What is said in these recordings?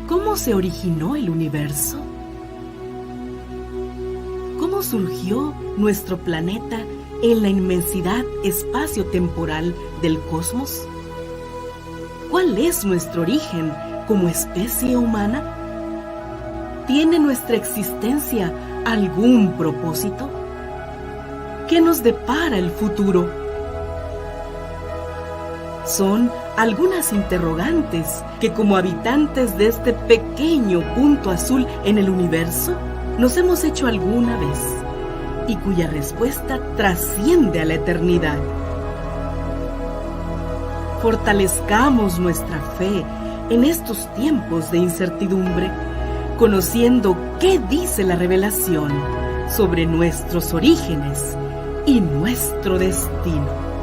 ¿Cómo se originó el universo? ¿Cómo surgió nuestro planeta en la inmensidad espacio-temporal del cosmos? ¿Cuál es nuestro origen como especie humana? ¿Tiene nuestra existencia algún propósito? ¿Qué nos depara el futuro? Son algunas interrogantes que, como habitantes de este pequeño punto azul en el universo, nos hemos hecho alguna vez y cuya respuesta trasciende a la eternidad. Fortalezcamos nuestra fe en estos tiempos de incertidumbre, conociendo qué dice la revelación sobre nuestros orígenes y nuestro destino.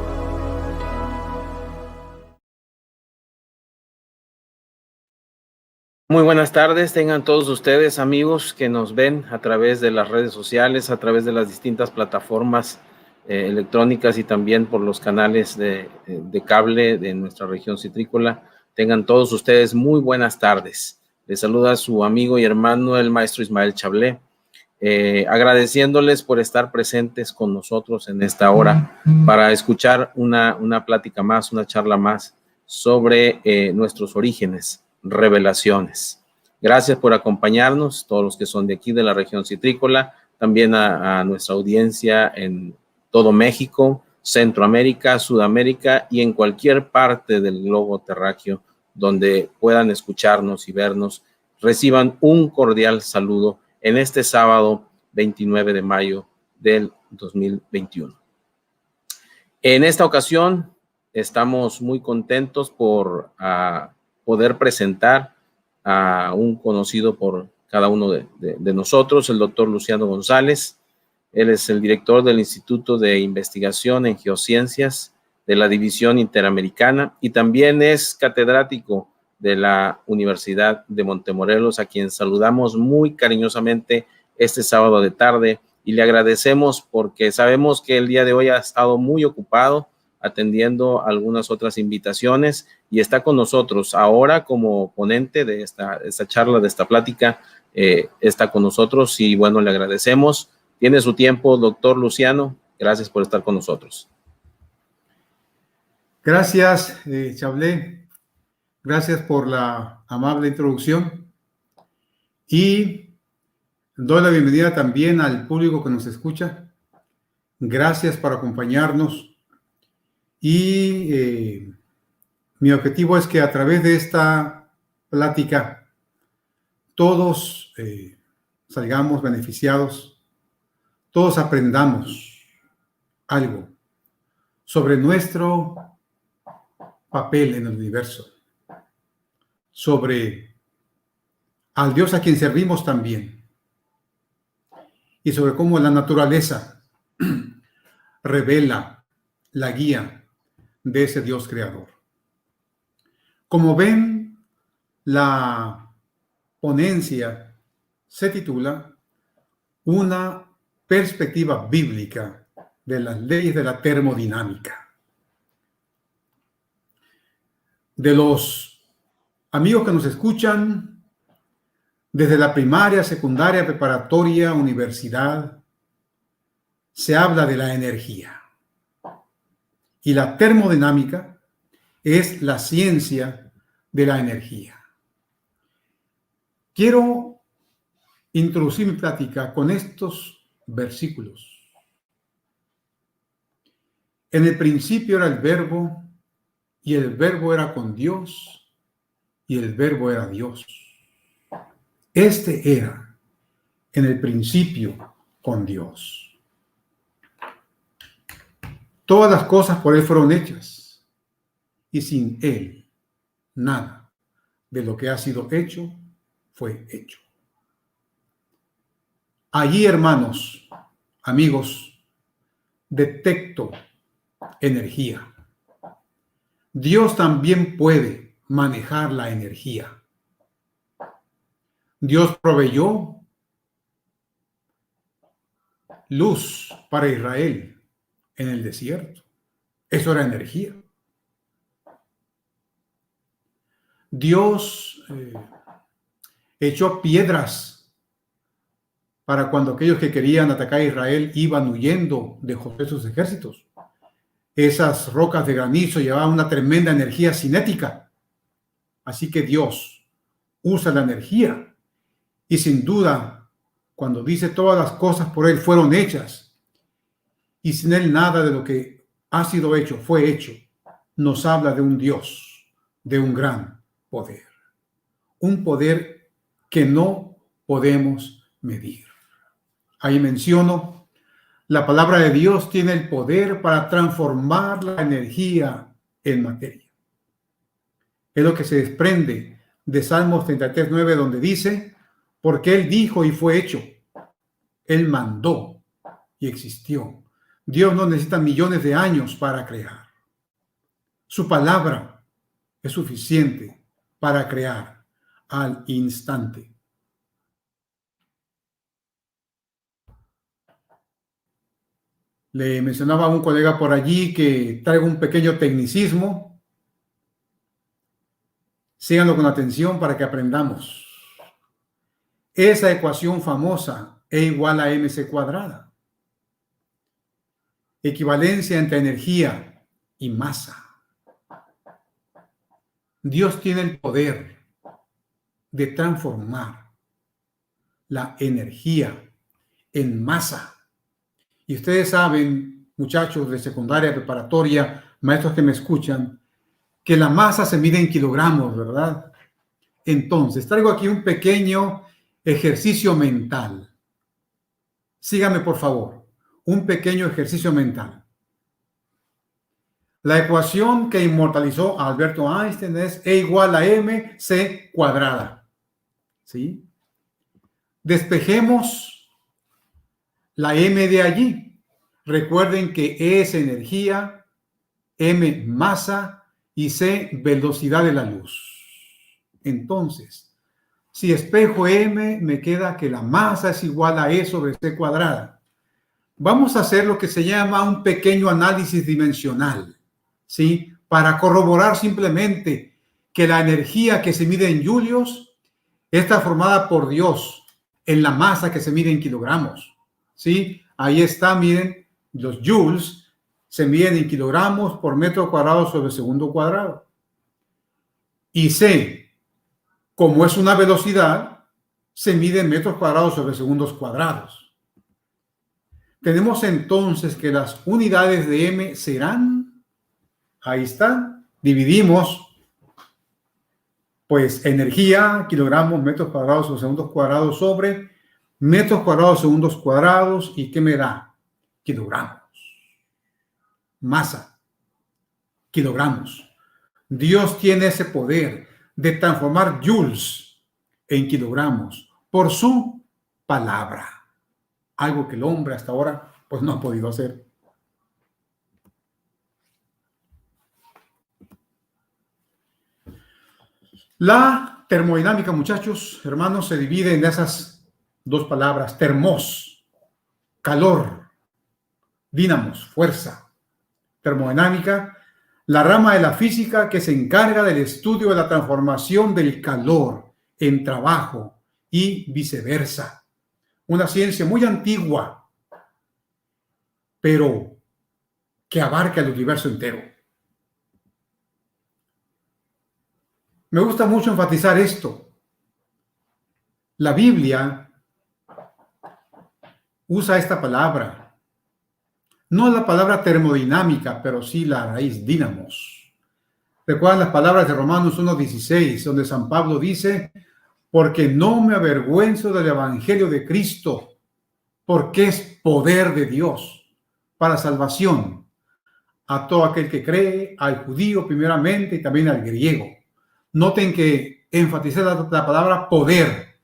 Muy buenas tardes, tengan todos ustedes, amigos que nos ven a través de las redes sociales, a través de las distintas plataformas electrónicas y también por los canales de cable de nuestra región citrícola. Tengan todos ustedes muy buenas tardes. Les saluda su amigo y hermano, el maestro Ismael Chablé, agradeciéndoles por estar presentes con nosotros en esta hora para escuchar una plática más, una charla más sobre nuestros orígenes, revelaciones. Gracias por acompañarnos, todos los que son de aquí, de la región citrícola, también a nuestra audiencia en todo México, Centroamérica, Sudamérica y en cualquier parte del globo terráqueo donde puedan escucharnos y vernos. Reciban un cordial saludo en este sábado 29 de mayo del 2021. En esta ocasión estamos muy contentos por poder presentar a un conocido por cada uno de nosotros, el doctor Luciano González. Él es el director del Instituto de Investigación en Geociencias de la División Interamericana y también es catedrático de la Universidad de Montemorelos, a quien saludamos muy cariñosamente este sábado de tarde y le agradecemos porque sabemos que el día de hoy ha estado muy ocupado atendiendo algunas otras invitaciones y está con nosotros ahora como ponente de esta charla, de esta plática, está con nosotros y bueno, le agradecemos. Tiene su tiempo, doctor Luciano. Gracias por estar con nosotros. Gracias, Chablé. Gracias por la amable introducción. Y doy la bienvenida también al público que nos escucha. Gracias por acompañarnos. Y mi objetivo es que a través de esta plática todos salgamos beneficiados, todos aprendamos algo sobre nuestro papel en el universo, sobre al Dios a quien servimos también, y sobre cómo la naturaleza revela la guía de ese Dios creador. Como ven, la ponencia se titula Una perspectiva bíblica de las leyes de la termodinámica. De los amigos que nos escuchan desde la primaria, secundaria, preparatoria, universidad, se habla de la energía. Y la termodinámica es la ciencia de la energía. Quiero introducir mi plática con estos versículos. En el principio era el verbo, y el verbo era con Dios, y el verbo era Dios. Este era en el principio con Dios. Todas las cosas por Él fueron hechas, y sin Él, nada de lo que ha sido hecho, fue hecho. Allí, hermanos, amigos, detecto energía. Dios también puede manejar la energía. Dios proveyó luz para Israel en el desierto. Eso era energía. Dios echó piedras para cuando aquellos que querían atacar a Israel iban huyendo de Josué sus ejércitos. Esas rocas de granizo llevaban una tremenda energía cinética. Así que Dios usa la energía. Y sin duda, cuando dice todas las cosas por Él fueron hechas, y sin Él nada de lo que ha sido hecho fue hecho, nos habla de un Dios, de un gran poder. Un poder que no podemos medir. Ahí menciono, la palabra de Dios tiene el poder para transformar la energía en materia. Es lo que se desprende de Salmos 33:9, donde dice, porque Él dijo y fue hecho. Él mandó y existió. Dios no necesita millones de años para crear. Su palabra es suficiente para crear al instante. Le mencionaba a un colega por allí que traigo un pequeño tecnicismo. Síganlo con atención para que aprendamos. Esa ecuación famosa, E igual a mc cuadrada. Equivalencia entre energía y masa. Dios tiene el poder de transformar la energía en masa. Y ustedes saben, muchachos de secundaria, preparatoria, maestros que me escuchan, que la masa se mide en kilogramos, ¿verdad? Entonces, traigo aquí un pequeño ejercicio mental. Síganme, por favor. Un pequeño ejercicio mental. La ecuación que inmortalizó a Alberto Einstein es E igual a mc cuadrada. ¿Sí? Despejemos la m de allí. Recuerden que E es energía, m masa y c velocidad de la luz. Entonces, si despejo m, me queda que la masa es igual a E sobre c cuadrada. Vamos a hacer lo que se llama un pequeño análisis dimensional, ¿sí? Para corroborar simplemente que la energía que se mide en julios está formada por Dios en la masa que se mide en kilogramos, ¿sí? Ahí está, miren, los joules se miden en kilogramos por metro cuadrado sobre segundo cuadrado. Y C, como es una velocidad, se mide en metros cuadrados sobre segundos cuadrados. Tenemos entonces que las unidades de M serán, ahí está, dividimos, pues energía, kilogramos, metros cuadrados o segundos cuadrados sobre metros cuadrados, segundos cuadrados, ¿y qué me da? Kilogramos. Masa, kilogramos. Dios tiene ese poder de transformar joules en kilogramos por su palabra. Algo que el hombre hasta ahora pues no ha podido hacer. La termodinámica, muchachos, hermanos, se divide en esas dos palabras: termos, calor, dínamos, fuerza. Termodinámica, la rama de la física que se encarga del estudio de la transformación del calor en trabajo y viceversa. Una ciencia muy antigua, pero que abarca el universo entero. Me gusta mucho enfatizar esto. La Biblia usa esta palabra. No la palabra termodinámica, pero sí la raíz dínamos. Recuerdan las palabras de Romanos 1:16, donde San Pablo dice: porque no me avergüenzo del evangelio de Cristo, porque es poder de Dios para salvación a todo aquel que cree, al judío primeramente y también al griego. Noten que enfaticé la palabra poder.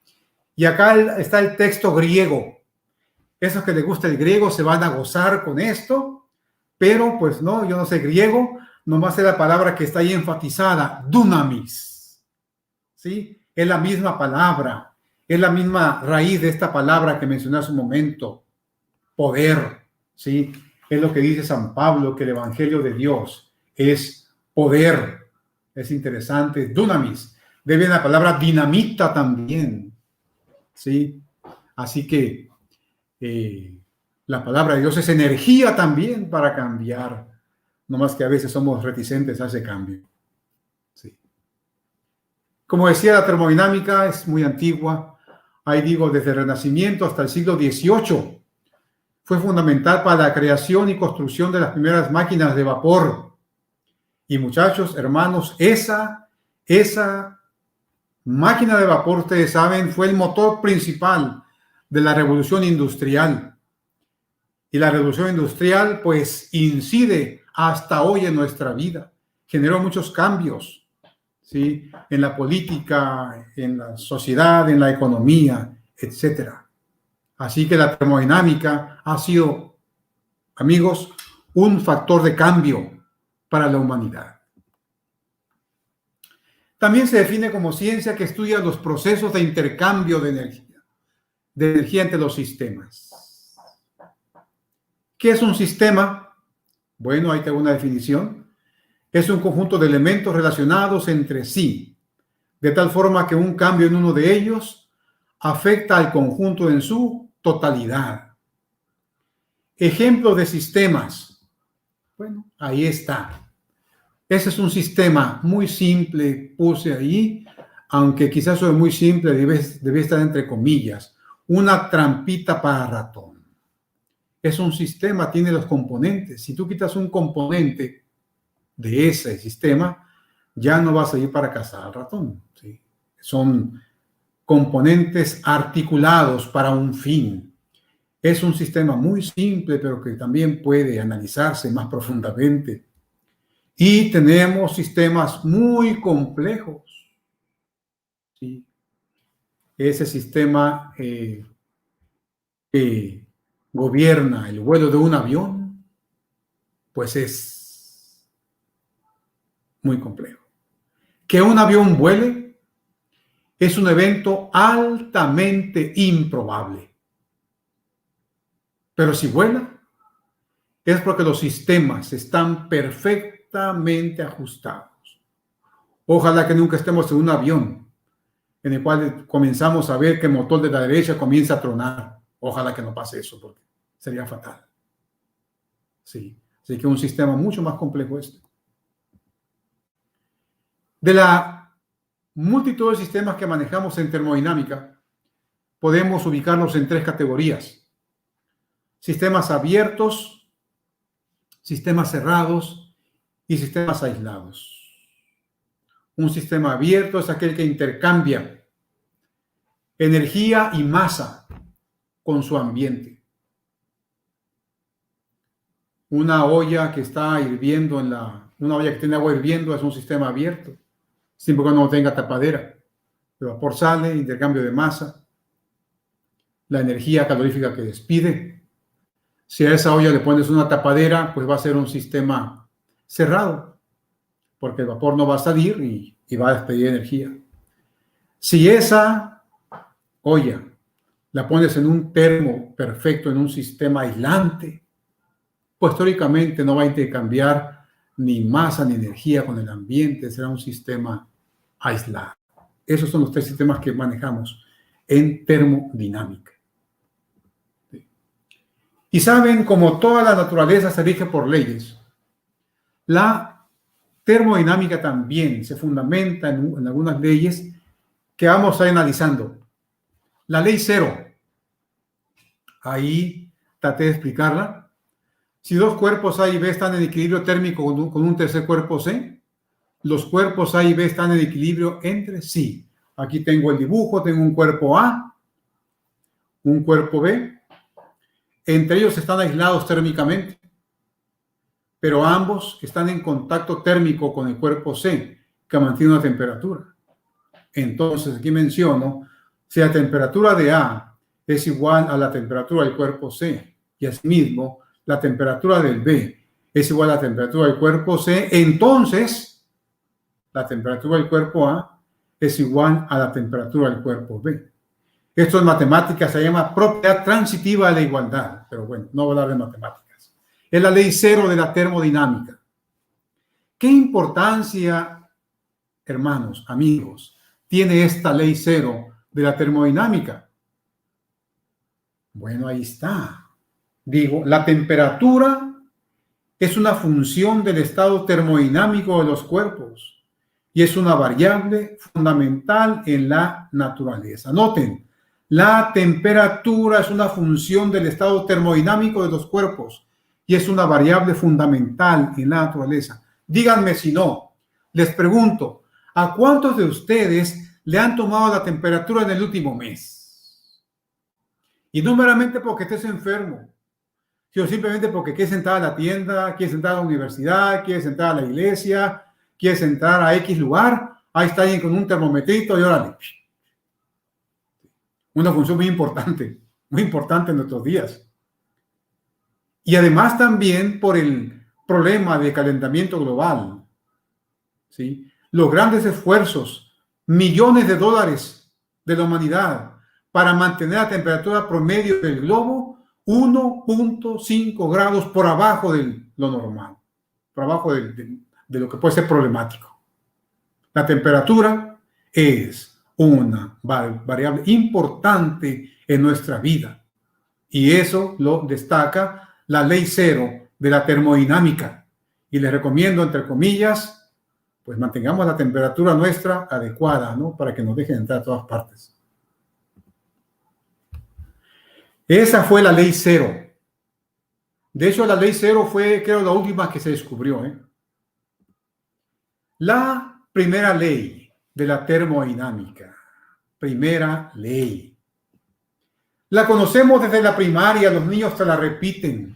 Y acá está el texto griego. Esos que les gusta el griego se van a gozar con esto, pero pues no, yo no sé griego, nomás es la palabra que está ahí enfatizada, dunamis. ¿Sí? Es la misma palabra, es la misma raíz de esta palabra que mencioné hace un momento, poder. ¿Sí? Es lo que dice San Pablo, que el Evangelio de Dios es poder. Es interesante, dunamis. Debe la palabra dinamita también. ¿Sí? Así que la palabra de Dios es energía también para cambiar. No más que a veces somos reticentes a ese cambio. Sí. Como decía, la termodinámica es muy antigua. Ahí digo, desde el Renacimiento hasta el siglo XVIII. Fue fundamental para la creación y construcción de las primeras máquinas de vapor. Y muchachos, hermanos, esa máquina de vapor, ustedes saben, fue el motor principal de la revolución industrial. Y la revolución industrial, pues, incide hasta hoy en nuestra vida. Generó muchos cambios, ¿sí? En la política, en la sociedad, en la economía, etcétera. Así que la termodinámica ha sido, amigos, un factor de cambio para la humanidad. También se define como ciencia que estudia los procesos de intercambio de energía entre los sistemas. ¿Qué es un sistema? Bueno, ahí tengo una definición. Es un conjunto de elementos relacionados entre sí, de tal forma que un cambio en uno de ellos afecta al conjunto en su totalidad. Ejemplo de sistemas. Bueno, ahí está. Ese es un sistema muy simple, puse ahí, aunque quizás eso es muy simple, debe estar entre comillas. Una trampita para ratón. Es un sistema, tiene los componentes. Si tú quitas un componente de ese sistema, ya no vas a ir para cazar al ratón. ¿Sí? Son componentes articulados para un fin. Es un sistema muy simple, pero que también puede analizarse más profundamente. Y tenemos sistemas muy complejos. ¿Sí? Ese sistema que gobierna el vuelo de un avión, pues es muy complejo. Que un avión vuele es un evento altamente improbable. Pero si vuela, es porque los sistemas están perfectamente ajustados. Ojalá que nunca estemos en un avión en el cual comenzamos a ver que el motor de la derecha comienza a tronar. Ojalá que no pase eso, porque sería fatal. Sí, así que un sistema mucho más complejo este. De la multitud de sistemas que manejamos en termodinámica, podemos ubicarlos en tres categorías. Sistemas abiertos, sistemas cerrados y sistemas aislados. Un sistema abierto es aquel que intercambia energía y masa con su ambiente. Una olla que está hirviendo una olla que tiene agua hirviendo es un sistema abierto, siempre que no tenga tapadera. El vapor sale, intercambio de masa, la energía calorífica que despide. Si a esa olla le pones una tapadera, pues va a ser un sistema cerrado, porque el vapor no va a salir y va a despedir energía. Si esa olla la pones en un termo perfecto, en un sistema aislante, pues teóricamente no va a intercambiar ni masa ni energía con el ambiente, será un sistema aislado. Esos son los tres sistemas que manejamos en termodinámica. Y saben, como toda la naturaleza se rige por leyes, la termodinámica también se fundamenta en algunas leyes que vamos a ir analizando. La ley cero, ahí traté de explicarla. Si dos cuerpos A y B están en equilibrio térmico con un tercer cuerpo C, los cuerpos A y B están en equilibrio entre sí. Aquí tengo el dibujo, tengo un cuerpo A, un cuerpo B. Entre ellos están aislados térmicamente, pero ambos están en contacto térmico con el cuerpo C, que mantiene una temperatura. entonces aquí menciono, si la temperatura de A es igual a la temperatura del cuerpo C, y asimismo la temperatura del B es igual a la temperatura del cuerpo C, entonces la temperatura del cuerpo A es igual a la temperatura del cuerpo B. Esto en matemáticas se llama propiedad transitiva de la igualdad, pero bueno, no voy a hablar de matemáticas. Es la ley cero de la termodinámica. ¿Qué importancia, hermanos, amigos, tiene esta ley cero de la termodinámica? Bueno, ahí está. Digo, la temperatura es una función del estado termodinámico de los cuerpos y es una variable fundamental en la naturaleza. Noten, la temperatura es una función del estado termodinámico de los cuerpos y es una variable fundamental en la naturaleza. Díganme si no. Les pregunto, ¿a cuántos de ustedes le han tomado la temperatura en el último mes? Y no meramente porque estés enfermo, sino simplemente porque quieres entrar a la tienda, quieres entrar a la universidad, quieres entrar a la iglesia, quieres entrar a X lugar. Ahí está alguien con un termometrito y órale. Una función muy importante en nuestros días. Y además también por el problema de calentamiento global. ¿Sí? Los grandes esfuerzos, millones de dólares de la humanidad para mantener la temperatura promedio del globo 1.5 grados por abajo de lo normal, por abajo de lo que puede ser problemático. La temperatura es una variable importante en nuestra vida y eso lo destaca la ley cero de la termodinámica. Y les recomiendo, entre comillas, pues mantengamos la temperatura nuestra adecuada, ¿no? Para que nos dejen entrar a todas partes. Esa fue la ley cero. De hecho, la ley cero fue, creo, la última que se descubrió, ¿eh? La primera ley de la termodinámica. Primera ley. La conocemos desde la primaria, los niños se la repiten.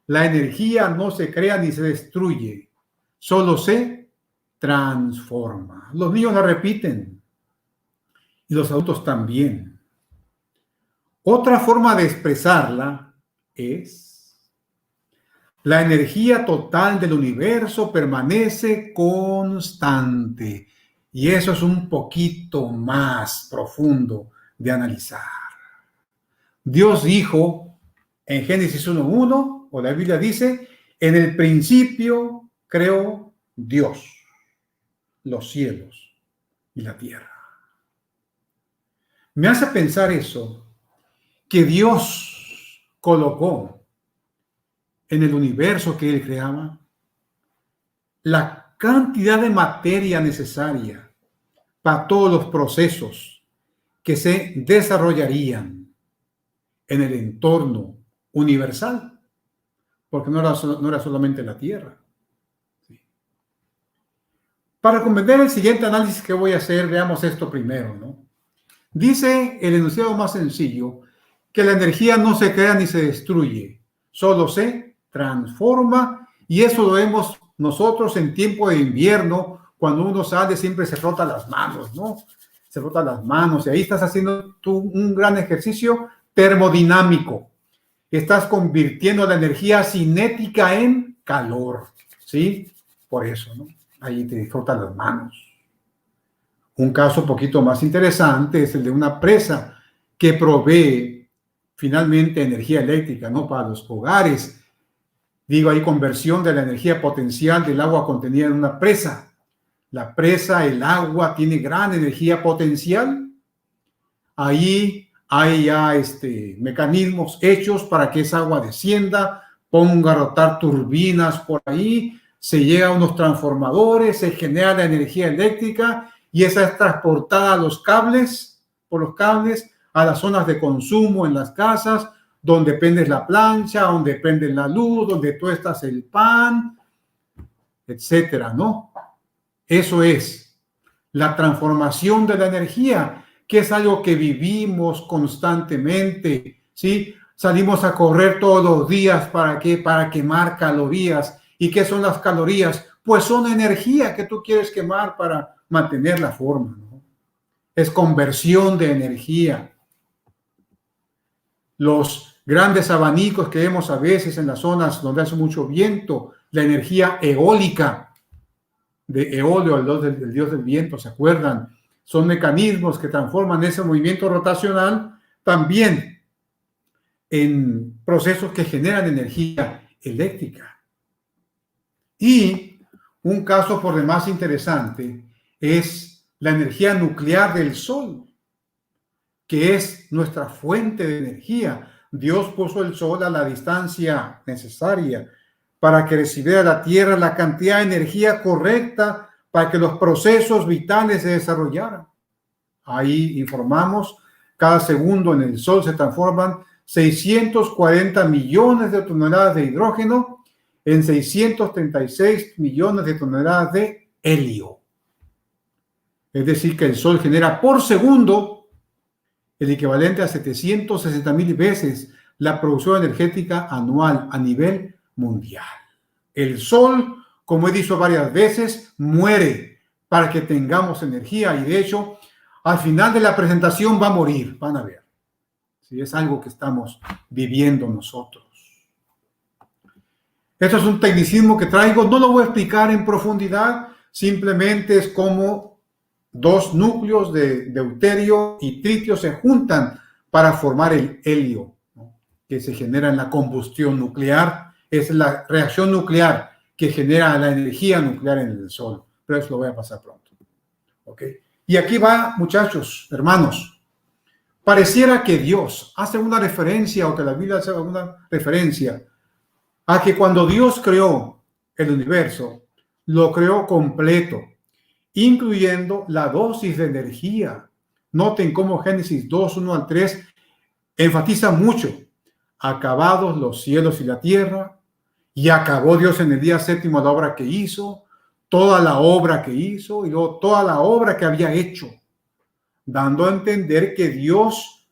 La energía no se crea ni se destruye, solo se transforma. Los niños la repiten y los adultos también. Otra forma de expresarla es: la energía total del universo permanece constante. Y eso es un poquito más profundo de analizar. Dios dijo en Génesis 1:1, o la Biblia dice, en el principio creó Dios los cielos y la tierra. Me hace pensar eso, que Dios colocó en el universo que Él creaba la cantidad de materia necesaria para todos los procesos que se desarrollarían en el entorno universal, porque no era solamente la Tierra. Sí. Para comprender el siguiente análisis que voy a hacer, veamos esto primero, ¿no? Dice el enunciado más sencillo que la energía no se crea ni se destruye, solo se transforma, y eso lo vemos nosotros en tiempo de invierno. Cuando uno sale siempre se frota las manos, ¿no? Se frota las manos y ahí estás haciendo tú un gran ejercicio termodinámico. Estás convirtiendo la energía cinética en calor, ¿sí? Por eso, ¿no? Ahí te frotas las manos. Un caso un poquito más interesante es el de una presa que provee finalmente energía eléctrica, ¿no? Para los hogares. Digo, hay conversión de la energía potencial del agua contenida en una presa. La presa, el agua, tiene gran energía potencial. Ahí hay ya mecanismos hechos para que esa agua descienda, ponga a rotar turbinas por ahí, se llega a unos transformadores, se genera la energía eléctrica y esa es transportada a los cables, por los cables, a las zonas de consumo en las casas, donde prendes la plancha, donde prendes la luz, donde tuestas el pan, etcétera, ¿no? Eso es la transformación de la energía, que es algo que vivimos constantemente, ¿sí? Salimos a correr todos los días, ¿para qué? Para quemar calorías. ¿Y qué son las calorías? Pues son energía que tú quieres quemar para mantener la forma, ¿no? es conversión de energía. Los grandes abanicos que vemos a veces en las zonas donde hace mucho viento, la energía eólica de Eolio, el dios del viento, ¿se acuerdan? Son mecanismos que transforman ese movimiento rotacional también en procesos que generan energía eléctrica. Y un caso por demás interesante es la energía nuclear del Sol, que es nuestra fuente de energía. Dios puso el Sol a la distancia necesaria para que recibiera la Tierra la cantidad de energía correcta para que los procesos vitales se desarrollaran. Ahí informamos, cada segundo en el Sol se transforman 640 millones de toneladas de hidrógeno en 636 millones de toneladas de helio. Es decir, que el Sol genera por segundo el equivalente a 760,000 veces la producción energética anual a nivel mundial. El Sol, como he dicho varias veces, muere para que tengamos energía y de hecho, al final de la presentación va a morir, van a ver. Sí, es algo que estamos viviendo nosotros. Esto es un tecnicismo que traigo, no lo voy a explicar en profundidad, simplemente es como dos núcleos de deuterio y tritio se juntan para formar el helio, ¿no?, que se genera en la combustión nuclear. Es la reacción nuclear que genera la energía nuclear en el Sol. Pero eso lo voy a pasar pronto. ¿Ok? Y aquí va, muchachos, hermanos. Pareciera que Dios hace una referencia o que la Biblia hace una referencia a que cuando Dios creó el universo, lo creó completo, incluyendo la dosis de energía. Noten cómo Génesis 2, 1 al 3 enfatiza mucho. Acabados los cielos y la tierra, y acabó Dios en el día séptimo la obra que hizo, toda la obra que hizo y luego toda la obra que había hecho, dando a entender que Dios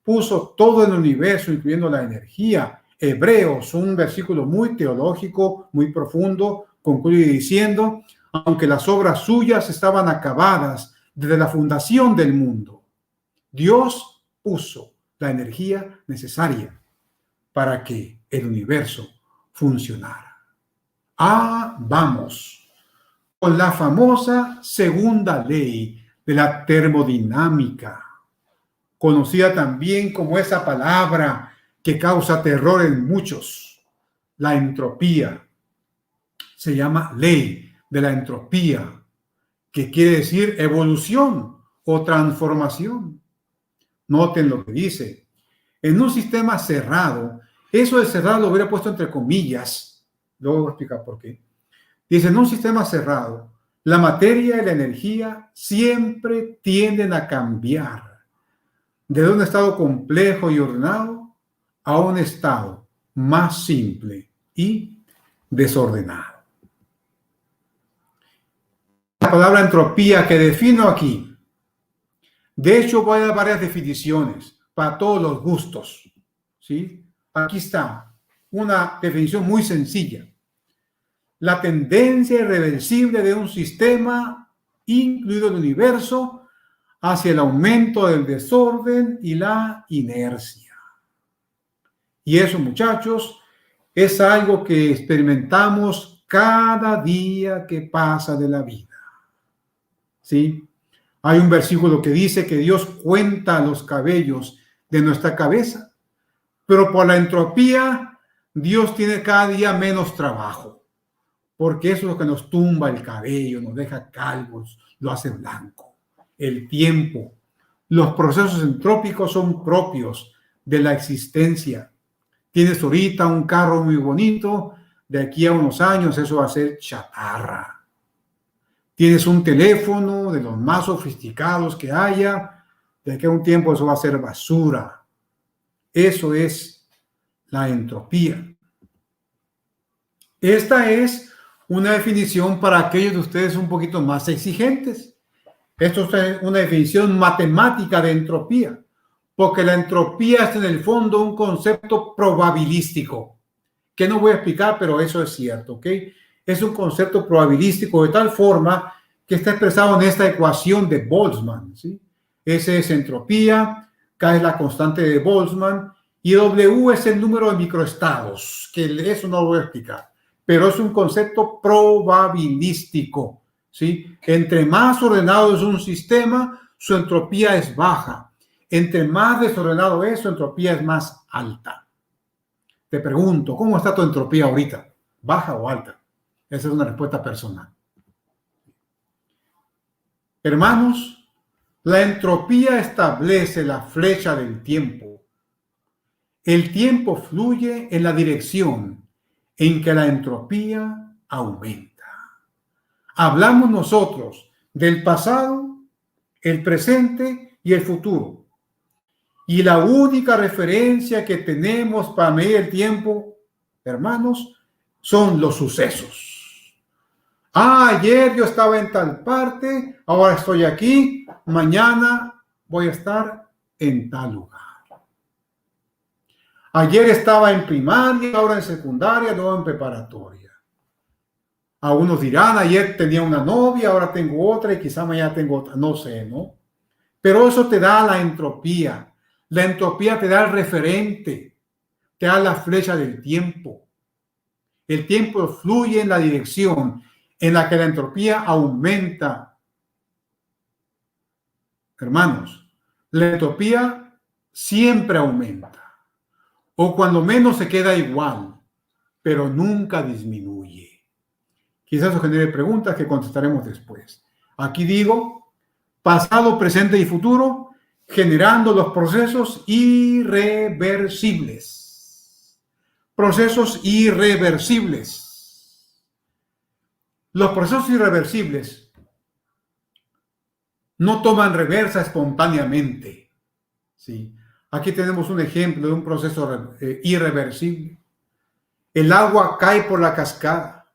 puso todo el universo, incluyendo la energía. Hebreos, un versículo muy teológico, muy profundo, concluye diciendo: aunque las obras suyas estaban acabadas desde la fundación del mundo, Dios puso la energía necesaria para que el universo funcionara. Vamos con la famosa segunda ley de la termodinámica, conocida también como esa palabra que causa terror en muchos, la entropía. Se llama ley de la entropía, que quiere decir evolución o transformación. Noten lo que dice. En un sistema cerrado, eso de cerrado lo hubiera puesto entre comillas, luego voy a explicar por qué. Dice, en un sistema cerrado, la materia y la energía siempre tienden a cambiar de un estado complejo y ordenado a un estado más simple y desordenado. La palabra entropía que defino aquí, de hecho voy a dar varias definiciones para todos los gustos, ¿sí? Aquí está una definición muy sencilla. La tendencia irreversible de un sistema, incluido el universo, hacia el aumento del desorden y la inercia. Y eso, muchachos, es algo que experimentamos cada día que pasa de la vida. ¿Sí? Hay un versículo que dice que Dios cuenta los cabellos de nuestra cabeza, pero por la entropía, Dios tiene cada día menos trabajo, porque eso es lo que nos tumba el cabello, nos deja calvos, lo hace blanco. El tiempo, los procesos entrópicos son propios de la existencia. Tienes ahorita un carro muy bonito, de aquí a unos años eso va a ser chatarra. Tienes un teléfono de los más sofisticados que haya, de aquí a un tiempo eso va a ser basura. Eso es la entropía. Esta es una definición para aquellos de ustedes un poquito más exigentes. Esto es una definición matemática de entropía, porque la entropía es en el fondo un concepto probabilístico, que no voy a explicar, pero eso es cierto, ¿ok? Es un concepto probabilístico de tal forma que está expresado en esta ecuación de Boltzmann, ¿sí? S es entropía, K es la constante de Boltzmann y W es el número de microestados, que eso no lo voy a explicar, pero es un concepto probabilístico, ¿sí? Entre más ordenado es un sistema, su entropía es baja. Entre más desordenado es, su entropía es más alta. Te pregunto, ¿cómo está tu entropía ahorita? ¿Baja o alta? Esa es una respuesta personal. Hermanos, la entropía establece la flecha del tiempo. El tiempo fluye en la dirección en que la entropía aumenta. Hablamos nosotros del pasado, el presente y el futuro. Y la única referencia que tenemos para medir el tiempo, hermanos, son los sucesos. Ayer yo estaba en tal parte, ahora estoy aquí, mañana voy a estar en tal lugar. Ayer estaba en primaria, ahora en secundaria, luego en preparatoria. Algunos dirán, ayer tenía una novia, ahora tengo otra y quizá mañana tengo otra, no sé, ¿no? Pero eso te da la entropía. La entropía te da el referente, te da la flecha del tiempo. El tiempo fluye en la dirección en la que la entropía aumenta. Hermanos, la entropía siempre aumenta, o cuando menos se queda igual, pero nunca disminuye. Quizás eso genere preguntas que contestaremos después. Aquí digo, pasado, presente y futuro, generando los procesos irreversibles. Procesos irreversibles. Los procesos irreversibles no toman reversa espontáneamente. ¿Sí? Aquí tenemos un ejemplo de un proceso irreversible. El agua cae por la cascada,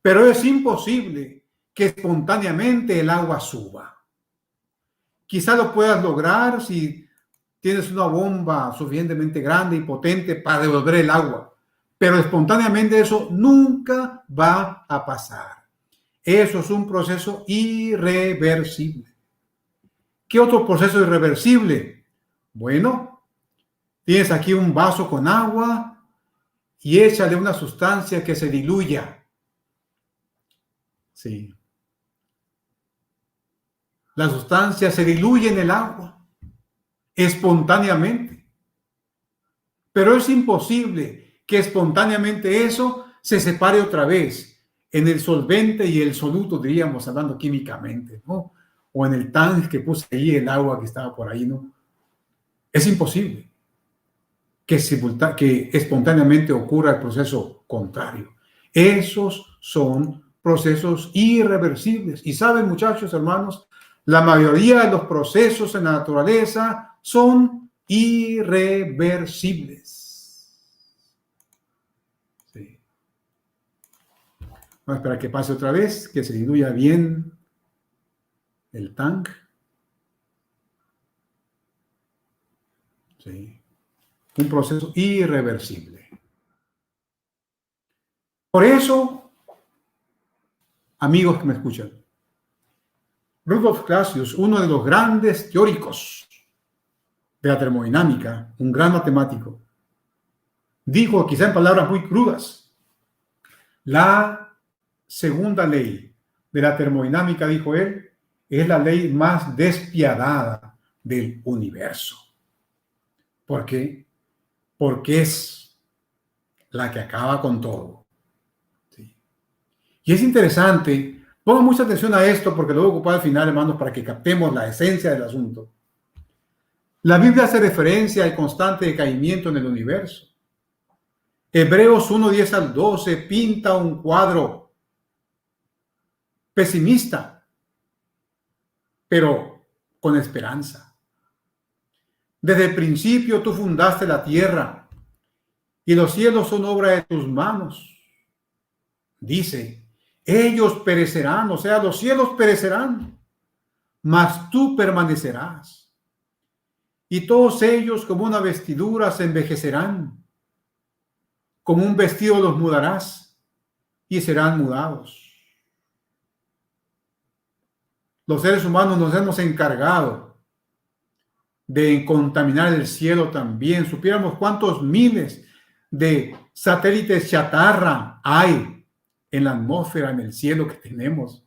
pero es imposible que espontáneamente el agua suba. Quizá lo puedas lograr si tienes una bomba suficientemente grande y potente para devolver el agua, pero espontáneamente eso nunca va a pasar. Eso es un proceso irreversible. ¿Qué otro proceso irreversible? Bueno, tienes aquí un vaso con agua y échale una sustancia que se diluya. Sí. La sustancia se diluye en el agua espontáneamente. Pero es imposible que espontáneamente eso se separe otra vez en el solvente y el soluto, diríamos, hablando químicamente, ¿no? O en el tanque que puse ahí, el agua que estaba por ahí, ¿no? Es imposible que espontáneamente ocurra el proceso contrario. Esos son procesos irreversibles. Y saben, muchachos, hermanos, la mayoría de los procesos en la naturaleza son irreversibles. Sí. Vamos a esperar que pase otra vez, que se diluya bien el tanque. Sí. Un proceso irreversible. Por eso, amigos que me escuchan, Rudolf Clausius, uno de los grandes teóricos de la termodinámica, un gran matemático, dijo, quizá en palabras muy crudas, la segunda ley de la termodinámica, dijo él, es la ley más despiadada del universo. ¿Por qué? Porque es la que acaba con todo. ¿Sí? Y es interesante. Pongan mucha atención a esto porque lo voy a ocupar al final, hermanos, para que captemos la esencia del asunto. La Biblia hace referencia al constante decaimiento en el universo. Hebreos 1:10 al 12 pinta un cuadro pesimista, pero con esperanza. Desde el principio tú fundaste la tierra y los cielos son obra de tus manos. Dice, ellos perecerán, o sea, los cielos perecerán, mas tú permanecerás. Y todos ellos como una vestidura se envejecerán, como un vestido los mudarás y serán mudados. los seres humanos nos hemos encargado de contaminar el cielo también. Supiéramos cuántos miles de satélites chatarra hay en la atmósfera, en el cielo que tenemos.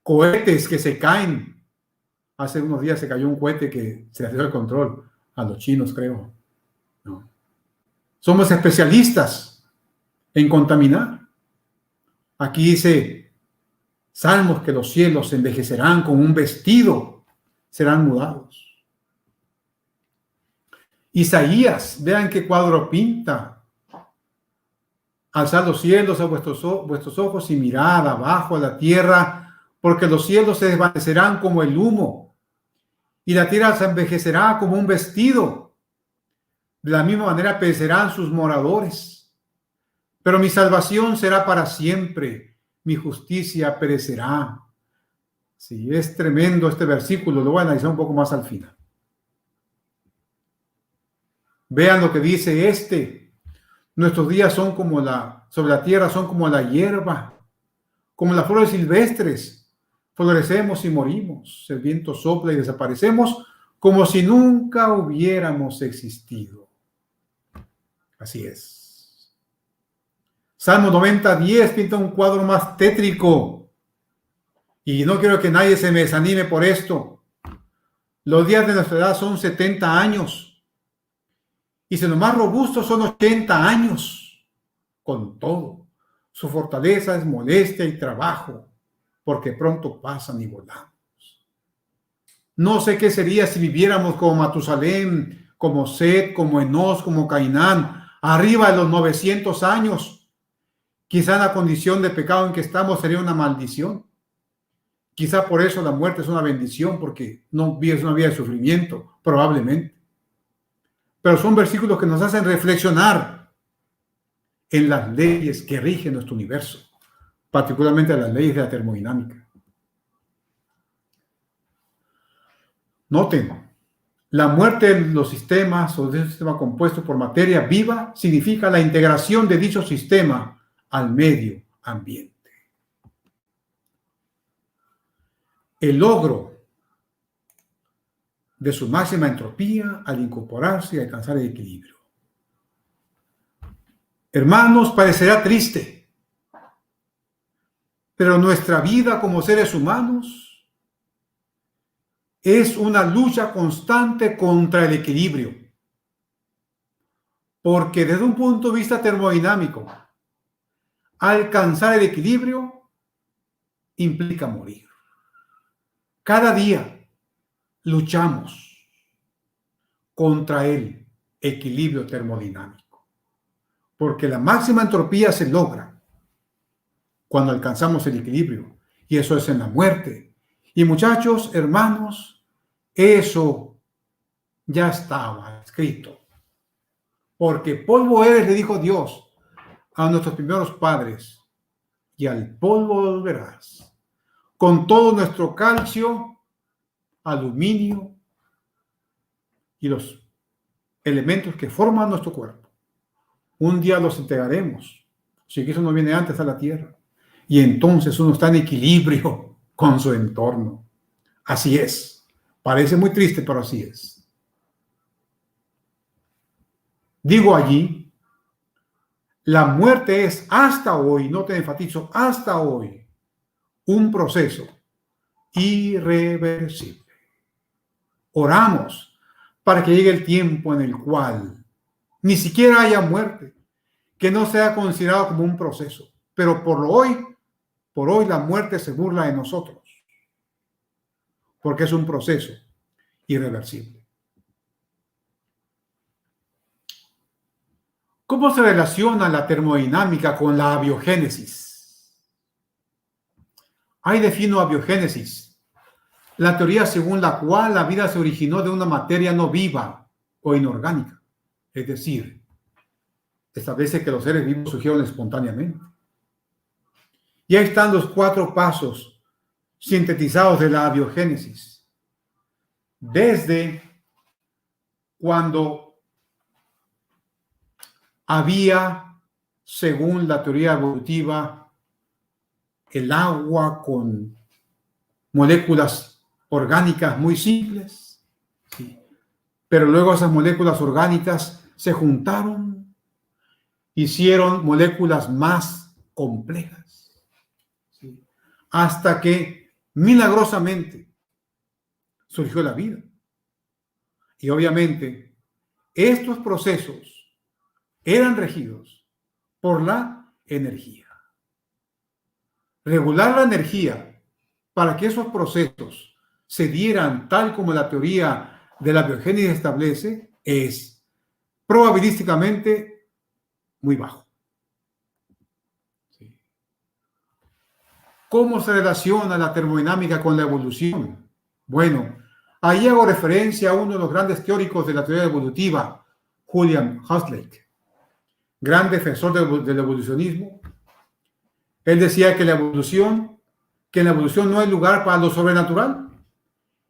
Cohetes que se caen. Hace unos días se cayó un cohete que se dio el control a los chinos, creo. No. Somos especialistas en contaminar. Aquí dice Salmos que los cielos se envejecerán como un vestido, serán mudados. Isaías, vean qué cuadro pinta. Alzad los cielos a vuestros ojos y mirad abajo a la tierra, porque los cielos se desvanecerán como el humo y la tierra se envejecerá como un vestido. De la misma manera perecerán sus moradores. Pero mi salvación será para siempre, mi justicia perecerá. Sí, es tremendo este versículo, lo voy a analizar un poco más al final. Vean lo que dice nuestros días son como sobre la tierra son como la hierba, como las flores silvestres, florecemos y morimos, el viento sopla y desaparecemos como si nunca hubiéramos existido. Así es. Salmo 90:10 pinta un cuadro más tétrico. Y no quiero que nadie se me desanime por esto. Los días de nuestra edad son 70 años. Y si los más robustos son 80 años. Con todo, su fortaleza es molestia y trabajo, porque pronto pasan y volamos. No sé qué sería si viviéramos como Matusalén, como Set, como Enós, como Cainán, arriba de los 900 años. Quizá la condición de pecado en que estamos sería una maldición. Quizá por eso la muerte es una bendición, porque no vives una vida de sufrimiento, probablemente. Pero son versículos que nos hacen reflexionar en las leyes que rigen nuestro universo, particularmente las leyes de la termodinámica. Noten, la muerte de los sistemas o de un sistema compuesto por materia viva significa la integración de dicho sistema al medio ambiente. El logro de su máxima entropía al incorporarse y alcanzar el equilibrio. Hermanos, parecerá triste, pero nuestra vida como seres humanos es una lucha constante contra el equilibrio. Porque desde un punto de vista termodinámico, alcanzar el equilibrio implica morir. Cada día luchamos contra el equilibrio termodinámico, porque la máxima entropía se logra cuando alcanzamos el equilibrio, y eso es en la muerte. Y muchachos, hermanos, eso ya estaba escrito, porque polvo eres, le dijo Dios a nuestros primeros padres, y al polvo volverás, con todo nuestro calcio, aluminio y los elementos que forman nuestro cuerpo. Un día los entregaremos, si eso no viene antes a la tierra, y entonces uno está en equilibrio con su entorno. Así es. Parece muy triste, pero así es. Digo allí, la muerte es hasta hoy, no te enfatizo, hasta hoy, un proceso irreversible. Oramos para que llegue el tiempo en el cual ni siquiera haya muerte, que no sea considerado como un proceso. Pero por hoy la muerte se burla de nosotros, porque es un proceso irreversible. ¿Cómo se relaciona la termodinámica con la abiogénesis? Ahí defino abiogénesis, la teoría según la cual la vida se originó de una materia no viva o inorgánica. Es decir, establece que los seres vivos surgieron espontáneamente. Y ahí están los 4 pasos sintetizados de la abiogénesis. Desde cuando había, según la teoría evolutiva, el agua con moléculas orgánicas muy simples, ¿sí? Pero luego esas moléculas orgánicas se juntaron, hicieron moléculas más complejas, ¿sí? Hasta que milagrosamente surgió la vida. Y obviamente estos procesos eran regidos por la energía. Regular la energía para que esos procesos se dieran tal como la teoría de la biogénesis establece es probabilísticamente muy bajo. ¿Sí? ¿Cómo se relaciona la termodinámica con la evolución? Bueno, ahí hago referencia a uno de los grandes teóricos de la teoría evolutiva, Julian Huxley, gran defensor del evolucionismo. Él decía que en la evolución no hay lugar para lo sobrenatural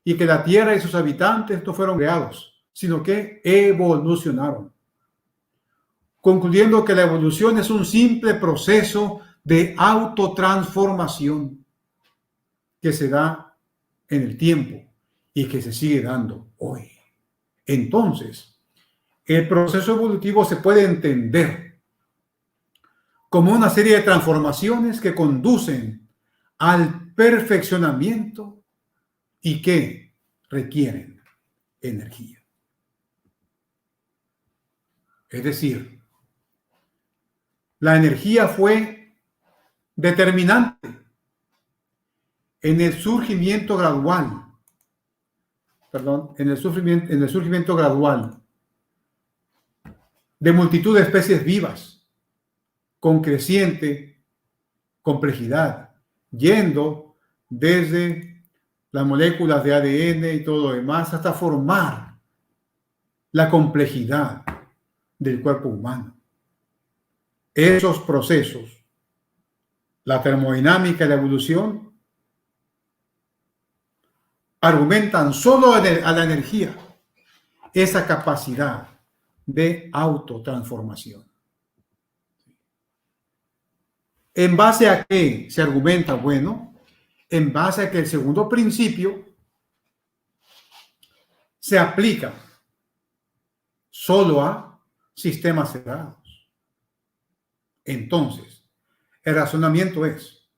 y que la Tierra y sus habitantes no fueron creados, sino que evolucionaron. Concluyendo que la evolución es un simple proceso de autotransformación que se da en el tiempo y que se sigue dando hoy. Entonces, el proceso evolutivo se puede entender como una serie de transformaciones que conducen al perfeccionamiento y que requieren energía. Es decir, la energía fue determinante en el surgimiento gradual, de multitud de especies vivas con creciente complejidad, yendo desde las moléculas de ADN y todo lo demás hasta formar la complejidad del cuerpo humano. Esos procesos, la termodinámica y la evolución, argumentan solo a la energía esa capacidad de autotransformación. ¿En base a qué se argumenta? Bueno, en base a que el segundo principio se aplica solo a sistemas cerrados. Entonces, el razonamiento es,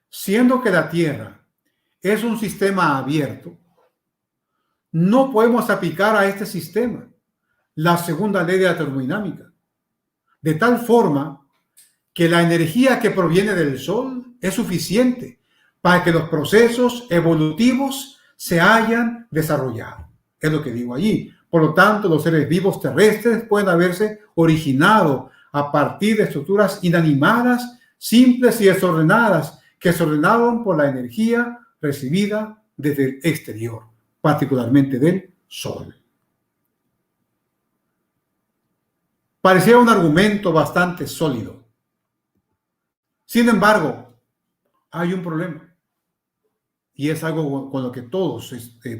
siendo que la Tierra es un sistema abierto, no podemos aplicar a este sistema la segunda ley de la termodinámica, de tal forma que la energía que proviene del Sol es suficiente para que los procesos evolutivos se hayan desarrollado. Es lo que digo allí. Por lo tanto, los seres vivos terrestres pueden haberse originado a partir de estructuras inanimadas, simples y desordenadas, que se ordenaron por la energía recibida desde el exterior, particularmente del Sol. Parecía un argumento bastante sólido. Sin embargo, hay un problema. Y es algo con lo que todos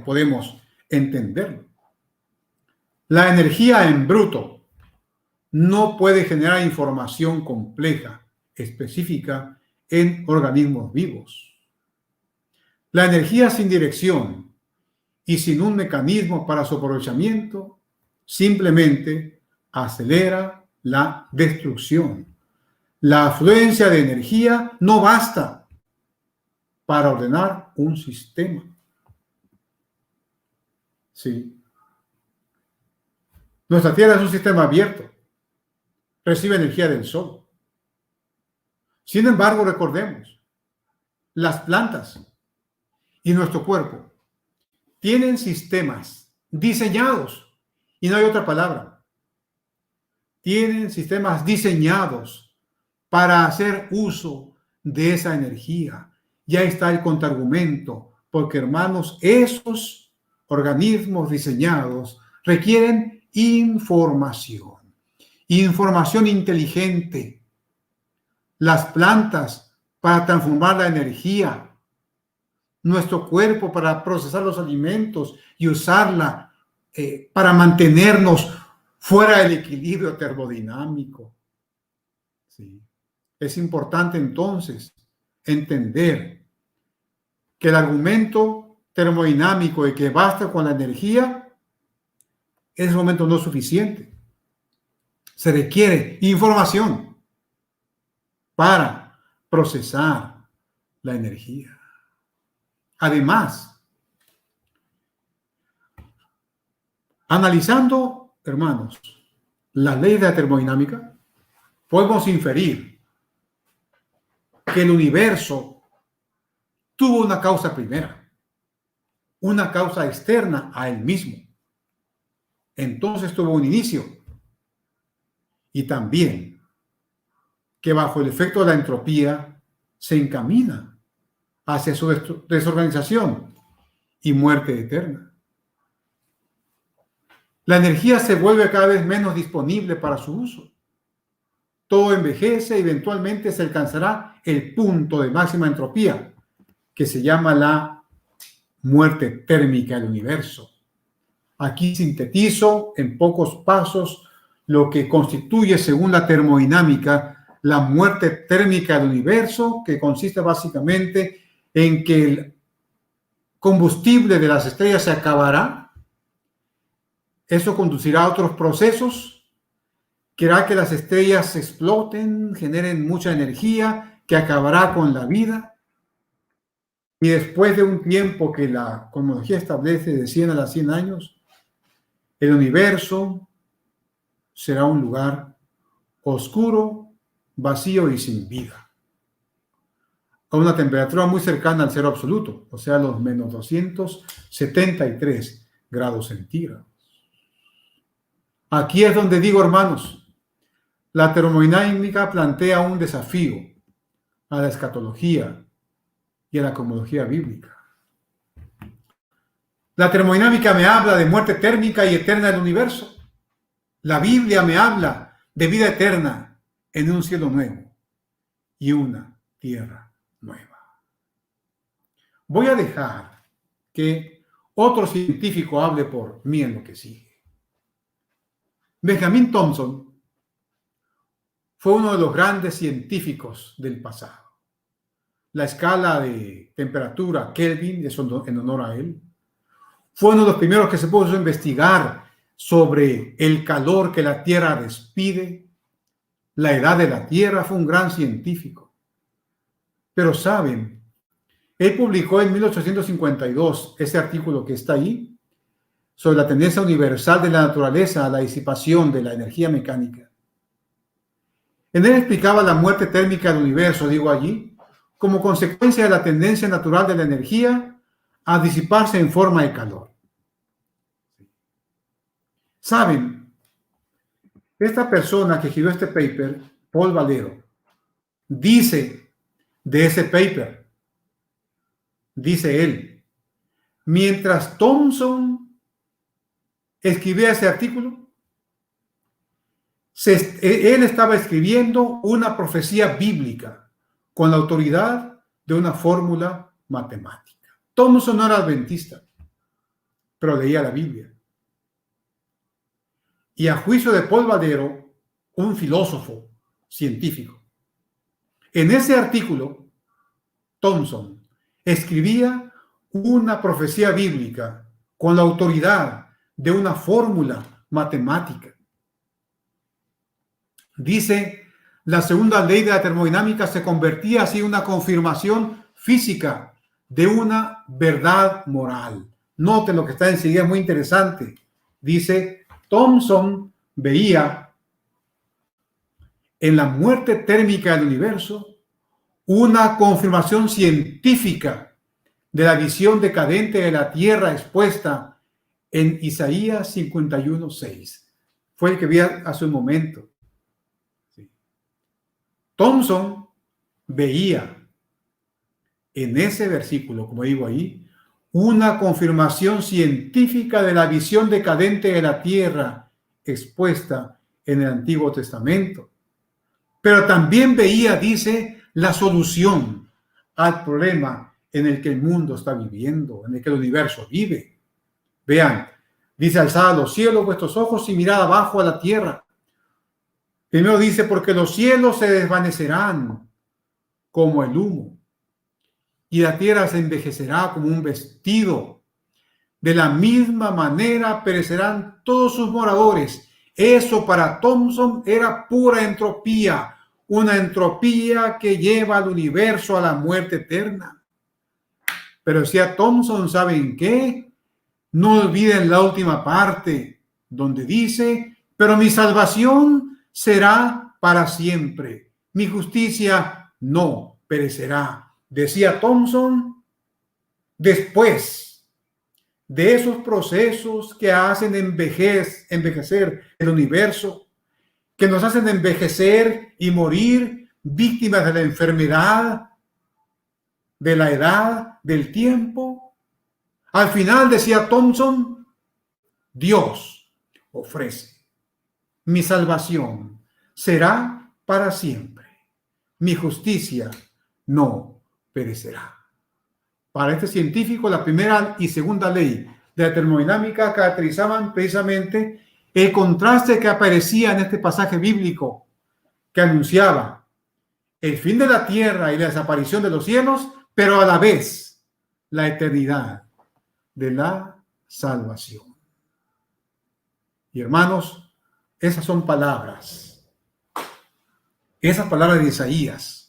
podemos entenderlo. La energía en bruto no puede generar información compleja, específica, en organismos vivos. La energía sin dirección y sin un mecanismo para su aprovechamiento simplemente acelera la destrucción. La afluencia de energía no basta para ordenar un sistema. Sí. Nuestra Tierra es un sistema abierto. Recibe energía del Sol. Sin embargo, recordemos, las plantas y nuestro cuerpo tienen sistemas diseñados, y no hay otra palabra. Tienen sistemas diseñados para hacer uso de esa energía. Ya está el contraargumento, porque hermanos, esos organismos diseñados requieren información inteligente. Las plantas para transformar la energía, nuestro cuerpo para procesar los alimentos y usarla para mantenernos fuera del equilibrio termodinámico. Sí. Es importante entonces entender que el argumento termodinámico de que basta con la energía, en ese momento no es suficiente. Se requiere información para procesar la energía. Además, analizando, hermanos, la ley de la termodinámica, podemos inferir que el universo tuvo una causa primera, una causa externa a él mismo. Entonces tuvo un inicio. Y también que bajo el efecto de la entropía se encamina hacia su desorganización y muerte eterna. La energía se vuelve cada vez menos disponible para su uso. Todo envejece y eventualmente se alcanzará el punto de máxima entropía, que se llama la muerte térmica del universo. Aquí sintetizo en pocos pasos lo que constituye, según la termodinámica, la muerte térmica del universo, que consiste básicamente en que el combustible de las estrellas se acabará. Eso conducirá a otros procesos que hará que las estrellas exploten, generen mucha energía, que acabará con la vida. Y después de un tiempo que la cosmología establece de 100 a 100 años, el universo será un lugar oscuro, vacío y sin vida, a una temperatura muy cercana al cero absoluto, o sea, los menos 273 grados centígrados. Aquí es donde digo, hermanos, la termodinámica plantea un desafío a la escatología y a la cosmología bíblica. La termodinámica me habla de muerte térmica y eterna del universo. La Biblia me habla de vida eterna en un cielo nuevo y una tierra nueva. Voy a dejar que otro científico hable por mí en lo que sigue. Benjamin Thompson fue uno de los grandes científicos del pasado. La escala de temperatura Kelvin es en honor a él. Fue uno de los primeros que se puso a investigar sobre el calor que la Tierra despide, la edad de la Tierra. Fue un gran científico. Pero saben, él publicó en 1852 ese artículo que está ahí sobre la tendencia universal de la naturaleza a la disipación de la energía mecánica. En él explicaba la muerte térmica del universo, digo allí, como consecuencia de la tendencia natural de la energía a disiparse en forma de calor. Saben, esta persona que escribió este paper, Paul Valero, dice de ese paper, dice él, mientras Thomson escribía ese artículo, él estaba escribiendo una profecía bíblica con la autoridad de una fórmula matemática. Thomson no era adventista, pero leía la Biblia. Y a juicio de Paul Valero, un filósofo científico, en ese artículo, Thomson escribía una profecía bíblica con la autoridad de una fórmula matemática. Dice, la segunda ley de la termodinámica se convertía así en una confirmación física de una verdad moral. Noten lo que está enseguida, es muy interesante. Dice, Thomson veía en la muerte térmica del universo una confirmación científica de la visión decadente de la Tierra expuesta en Isaías 51:6. Fue el que vi hace un momento. Thomson veía en ese versículo, como digo ahí, una confirmación científica de la visión decadente de la Tierra expuesta en el Antiguo Testamento. Pero también veía, dice, la solución al problema en el que el mundo está viviendo, en el que el universo vive. Vean, dice, alzad a los cielos vuestros ojos y mirad abajo a la tierra. Primero dice, porque los cielos se desvanecerán como el humo, y la tierra se envejecerá como un vestido. De la misma manera perecerán todos sus moradores. Eso para Thomson era pura entropía, una entropía que lleva al universo a la muerte eterna. Pero decía Thomson, ¿saben qué? No olviden la última parte, donde dice, pero mi salvación será para siempre. Mi justicia no perecerá. Decía Thomson, después de esos procesos que hacen envejecer el universo, que nos hacen envejecer y morir víctimas de la enfermedad, de la edad, del tiempo, al final, decía Thomson, Dios ofrece, mi salvación será para siempre, mi justicia no perecerá. Para este científico, la primera y segunda ley de la termodinámica caracterizaban precisamente el contraste que aparecía en este pasaje bíblico que anunciaba el fin de la tierra y la desaparición de los cielos, pero a la vez la eternidad de la salvación. Y hermanos, esas son palabras. Esas palabras de Isaías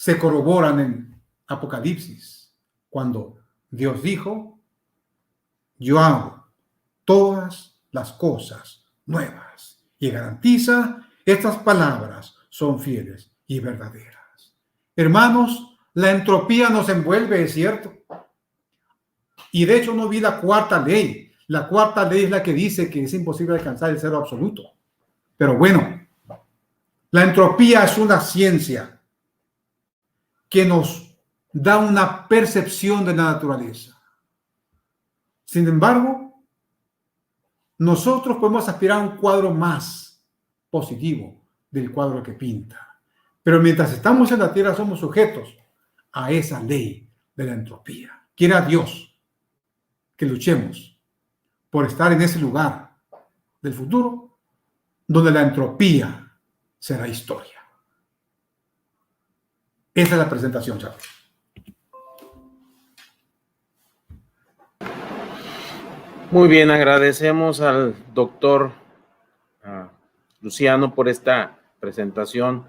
se corroboran en Apocalipsis, cuando Dios dijo, yo hago todas las cosas nuevas. Y garantiza, estas palabras son fieles y verdaderas. Hermanos, la entropía nos envuelve, es cierto. Y de hecho no vi la cuarta ley. La cuarta ley es la que dice que es imposible alcanzar el cero absoluto. Pero bueno, la entropía es una ciencia que nos da una percepción de la naturaleza. Sin embargo, nosotros podemos aspirar a un cuadro más positivo del cuadro que pinta. Pero mientras estamos en la tierra somos sujetos a esa ley de la entropía. Quiera Dios que luchemos por estar en ese lugar del futuro donde la entropía será historia. Esa es la presentación, Charles. Muy bien, agradecemos al doctor Luciano por esta presentación.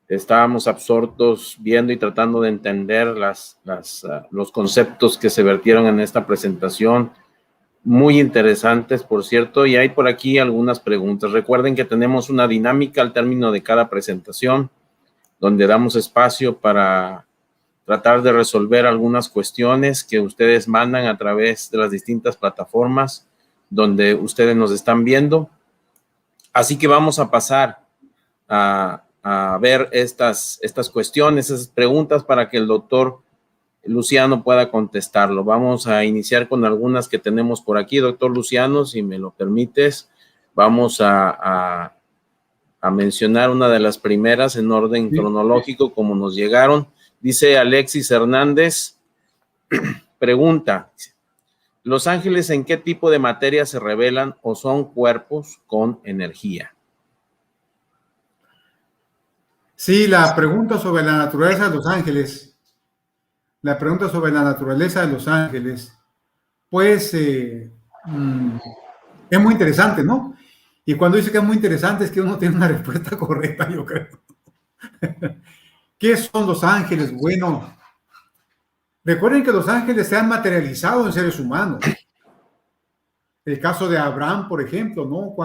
Estábamos absortos viendo y tratando de entender los conceptos que se vertieron en esta presentación. Muy interesantes, por cierto, y hay por aquí algunas preguntas. Recuerden que tenemos una dinámica al término de cada presentación, donde damos espacio para tratar de resolver algunas cuestiones que ustedes mandan a través de las distintas plataformas donde ustedes nos están viendo. Así que vamos a pasar a ver estas cuestiones, esas preguntas para que el doctor Luciano pueda contestarlo. Vamos a iniciar con algunas que tenemos por aquí. Doctor Luciano, si me lo permites, vamos a mencionar una de las primeras en orden cronológico como nos llegaron. Dice Alexis Hernández, pregunta, ¿los ángeles en qué tipo de materia se revelan o son cuerpos con energía? Sí, la pregunta sobre la naturaleza de los ángeles, pues es muy interesante, ¿no? Y cuando dice que es muy interesante es que uno tiene una respuesta correcta, yo creo. ¿Qué son los ángeles? Bueno, recuerden que los ángeles se han materializado en seres humanos. El caso de Abraham, por ejemplo, ¿no?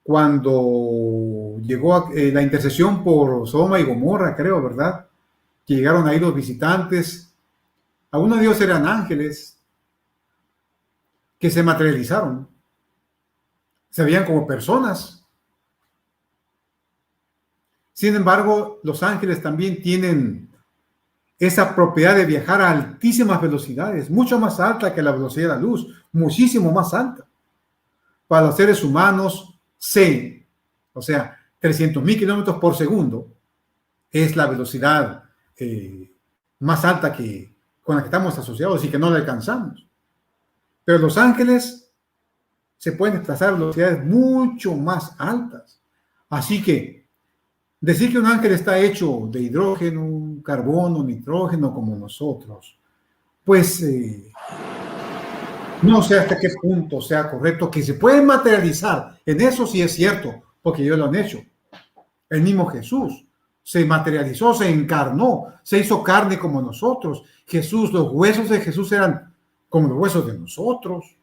Cuando llegó la intercesión por Sodoma y Gomorra, creo, ¿verdad? Que llegaron ahí los visitantes. Algunos de ellos eran ángeles que se materializaron. Se veían como personas. Sin embargo, los ángeles también tienen esa propiedad de viajar a altísimas velocidades, mucho más alta que la velocidad de la luz, muchísimo más alta. Para los seres humanos, 300,000 kilómetros por segundo es la velocidad más alta con la que estamos asociados y que no la alcanzamos. Pero los ángeles se pueden desplazar a velocidades mucho más altas. Así que Decir que un ángel está hecho de hidrógeno, carbono, nitrógeno como nosotros, pues no sé hasta qué punto sea correcto, que se pueden materializar. En eso sí es cierto, porque ellos lo han hecho. El mismo Jesús se materializó, se encarnó, se hizo carne como nosotros. Jesús, los huesos de Jesús eran como los huesos de nosotros.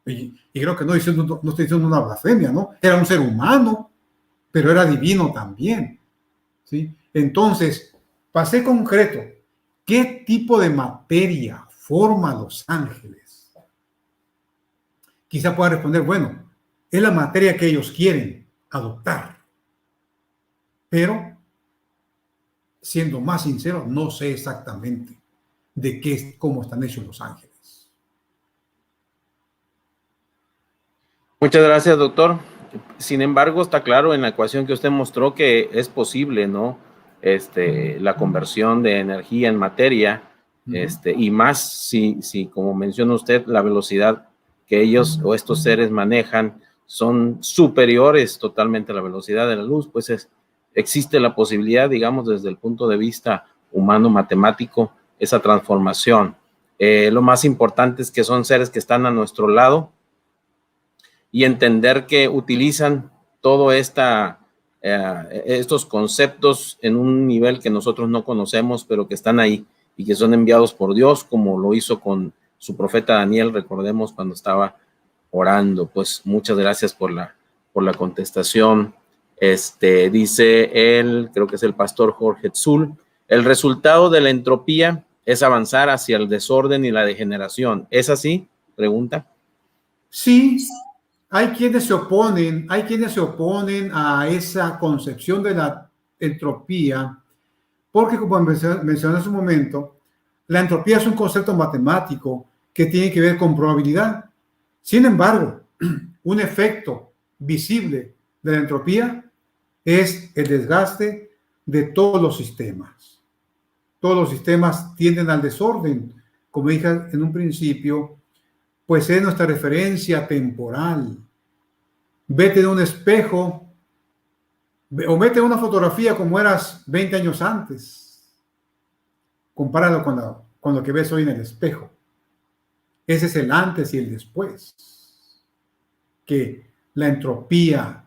Y creo que no estoy diciendo una blasfemia, ¿no? Era un ser humano, pero era divino también, ¿sí? Entonces, para ser concreto, ¿qué tipo de materia forma los ángeles? Quizá pueda responder, bueno, es la materia que ellos quieren adoptar. Pero, siendo más sincero, no sé exactamente cómo están hechos los ángeles. Muchas gracias, doctor. Sin embargo, está claro en la ecuación que usted mostró que es posible, ¿no? La conversión de energía en materia, y más si, como menciona usted, la velocidad que ellos o estos seres manejan son superiores totalmente a la velocidad de la luz, pues existe la posibilidad, digamos, desde el punto de vista humano matemático, esa transformación. Lo más importante es que son seres que están a nuestro lado, y entender que utilizan todo estos conceptos en un nivel que nosotros no conocemos, pero que están ahí y que son enviados por Dios, como lo hizo con su profeta Daniel, recordemos cuando estaba orando. Pues muchas gracias por la contestación. Dice él, creo que es el pastor Jorge Tzul, el resultado de la entropía es avanzar hacia el desorden y la degeneración. ¿Es así? Pregunta. Sí. Hay quienes se oponen a esa concepción de la entropía, porque como mencioné hace un momento, la entropía es un concepto matemático que tiene que ver con probabilidad. Sin embargo, un efecto visible de la entropía es el desgaste de todos los sistemas. Todos los sistemas tienden al desorden. Como dije en un principio, pues es nuestra referencia temporal. Vete de un espejo o vete una fotografía como eras 20 años antes. Compáralo con lo que ves hoy en el espejo. Ese es el antes y el después. Que la entropía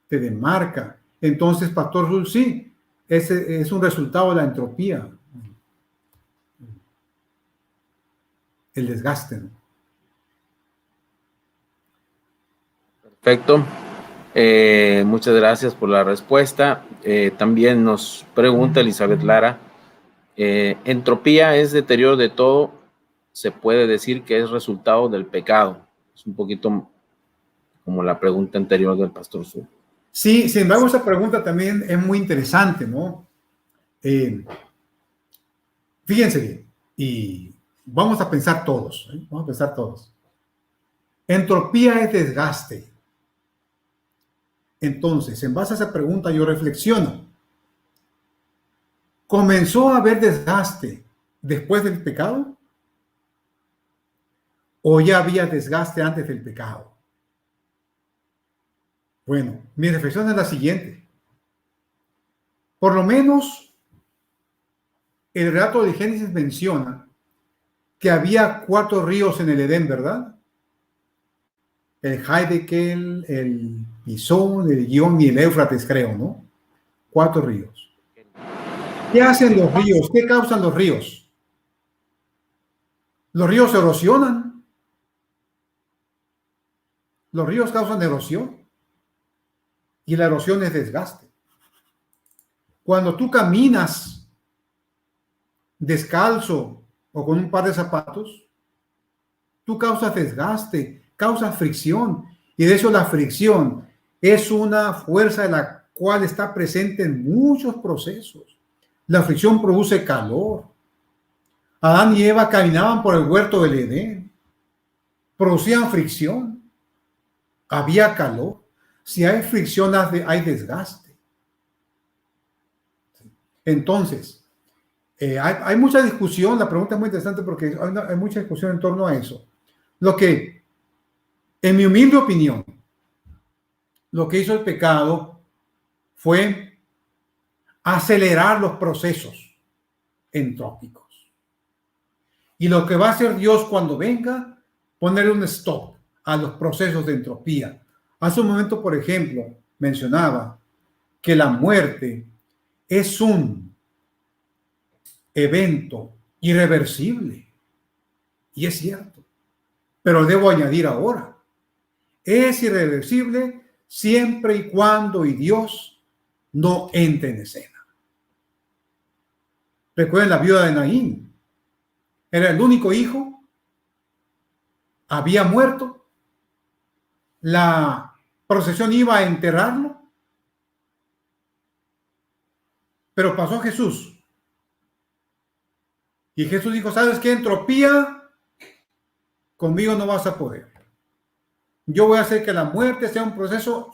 te demarca. Entonces, Pastor Zul, sí, ese es un resultado de la entropía. El desgaste, ¿no? Perfecto. Muchas gracias por la respuesta. También nos pregunta Elizabeth Lara, entropía es deterioro de todo, se puede decir que es resultado del pecado. Es un poquito como la pregunta anterior del pastor Zul. Sí, sin embargo, esa pregunta también es muy interesante, ¿no? Fíjense bien, y vamos a pensar todos, ¿eh? Vamos a pensar todos. Entropía es desgaste. Entonces, en base a esa pregunta, yo reflexiono. ¿Comenzó a haber desgaste después del pecado? ¿O ya había desgaste antes del pecado? Bueno, mi reflexión es la siguiente. Por lo menos, el relato de Génesis menciona que había 4 ríos en el Edén, ¿verdad? El Hiddekel, el Pisón, el Gihón y el Éufrates, creo, ¿no? 4 ríos. ¿Qué hacen los ríos? ¿Qué causan los ríos? Los ríos se erosionan. Los ríos causan erosión. Y la erosión es desgaste. Cuando tú caminas descalzo o con un par de zapatos, tú causas desgaste, causas fricción. Y de hecho la fricción es una fuerza de la cual está presente en muchos procesos. La fricción produce calor. Adán y Eva caminaban por el huerto del Edén. Producían fricción. Había calor. Si hay fricción, hay desgaste. Entonces, hay mucha discusión. La pregunta es muy interesante porque hay mucha discusión en torno a eso. Lo que, en mi humilde opinión, lo que hizo el pecado fue acelerar los procesos entrópicos. Y lo que va a hacer Dios cuando venga, poner un stop a los procesos de entropía. Hace un momento, por ejemplo, mencionaba que la muerte es un evento irreversible. Y es cierto. Pero debo añadir ahora, es irreversible siempre y cuando Dios no entre en escena. Recuerden la viuda de Naín. Era el único hijo. Había muerto. La procesión iba a enterrarlo. Pero pasó Jesús. Y Jesús dijo, ¿sabes qué? Entropía, conmigo no vas a poder. Yo voy a hacer que la muerte sea un proceso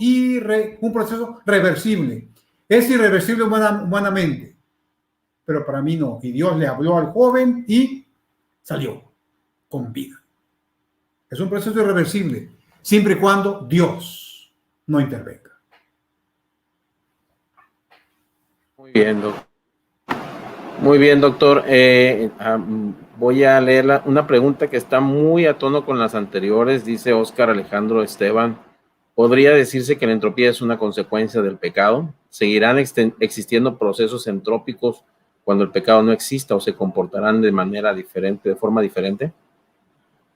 reversible. Es irreversible humanamente, pero para mí no. Y Dios le habló al joven y salió con vida. Es un proceso irreversible, siempre y cuando Dios no intervenga. Muy bien, doctor. Muy bien, doctor. Voy a leer una pregunta que está muy a tono con las anteriores. Dice Óscar Alejandro Esteban, ¿podría decirse que la entropía es una consecuencia del pecado? ¿Seguirán existiendo procesos entrópicos cuando el pecado no exista o se comportarán de manera diferente, de forma diferente?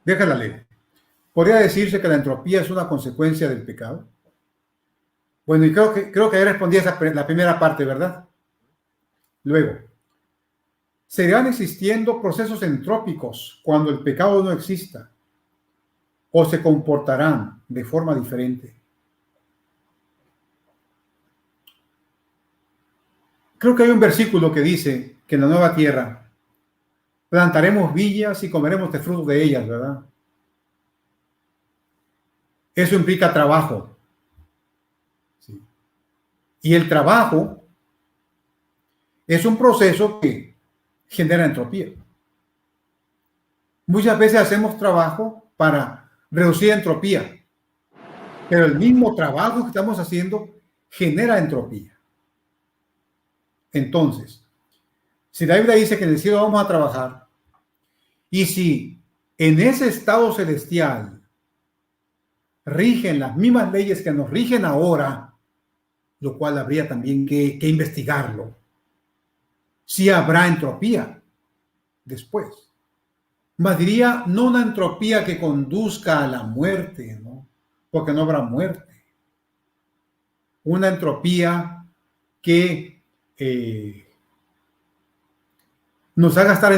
Déjala leer. ¿Podría decirse que la entropía es una consecuencia del pecado? Bueno, y creo que ahí respondí la primera parte, ¿verdad? Luego, ¿seguirán existiendo procesos entrópicos cuando el pecado no exista? ¿O se comportarán de forma diferente? Creo que hay un versículo que dice que en la nueva tierra plantaremos viñas y comeremos de fruto de ellas, ¿verdad? Eso implica trabajo. Sí. Y el trabajo es un proceso que genera entropía. Muchas veces hacemos trabajo para reducir entropía, pero el mismo trabajo que estamos haciendo genera entropía. Entonces, si la Biblia dice que en el cielo vamos a trabajar, y si en ese estado celestial rigen las mismas leyes que nos rigen ahora, lo cual habría también que investigarlo, si habrá entropía después. Más diría, no una entropía que conduzca a la muerte, ¿no? Porque no habrá muerte. Una entropía que nos haga estar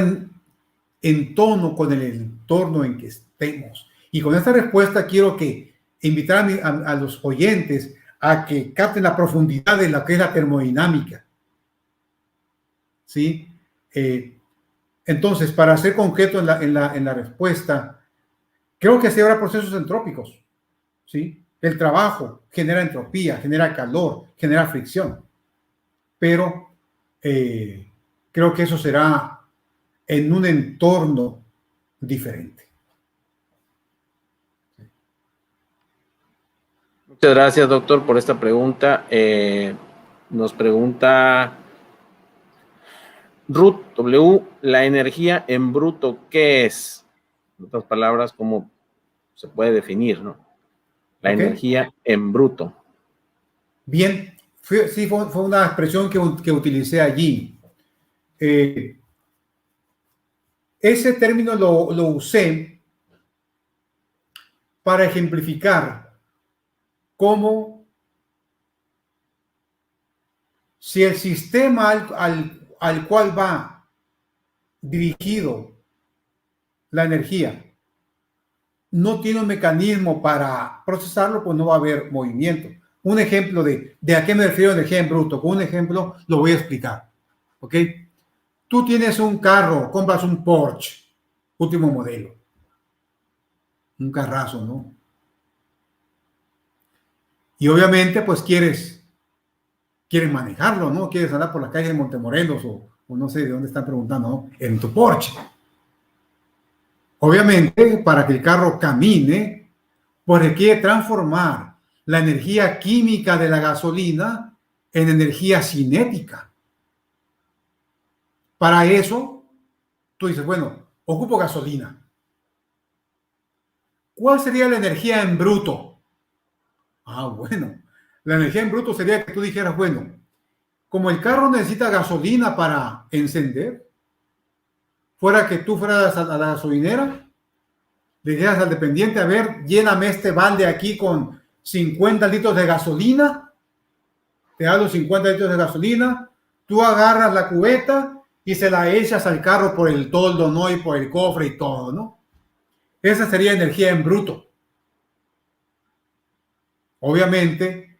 en tono con el entorno en que estemos. Y con esta respuesta quiero invitar a los oyentes a que capten la profundidad de lo que es la termodinámica. ¿Sí? Entonces, para ser concreto en la respuesta, creo que sí habrá procesos entrópicos. ¿Sí? El trabajo genera entropía, genera calor, genera fricción. Pero creo que eso será en un entorno diferente. Muchas gracias, doctor, por esta pregunta. Nos pregunta Ruth W, la energía en bruto, ¿qué es? En otras palabras, ¿cómo se puede definir, no? La energía en bruto. Bien, fue una expresión que utilicé allí. Ese término lo usé para ejemplificar cómo si el sistema al cual va dirigido la energía no tiene un mecanismo para procesarlo, pues no va a haber movimiento. Un ejemplo de a qué me refiero energía en bruto, con un ejemplo lo voy a explicar. ¿Ok? Tú tienes un carro, compras un Porsche, último modelo. Un carrazo, ¿no? Y obviamente, pues quieres manejarlo, ¿no? Quieres andar por la calle de Montemorelos o no sé de dónde están preguntando, ¿no? En tu Porsche. Obviamente, para que el carro camine, pues requiere transformar la energía química de la gasolina en energía cinética. Para eso, tú dices, bueno, ocupo gasolina. ¿Cuál sería la energía en bruto? Bueno, la energía en bruto sería que tú dijeras, bueno, como el carro necesita gasolina para encender, fuera que tú fueras a la gasolinera, le dijeras al dependiente, a ver, lléname este balde aquí con 50 litros de gasolina, te da los 50 litros de gasolina, tú agarras la cubeta y se la echas al carro por el toldo, ¿no? Y por el cofre y todo, ¿no? Esa sería energía en bruto. Obviamente,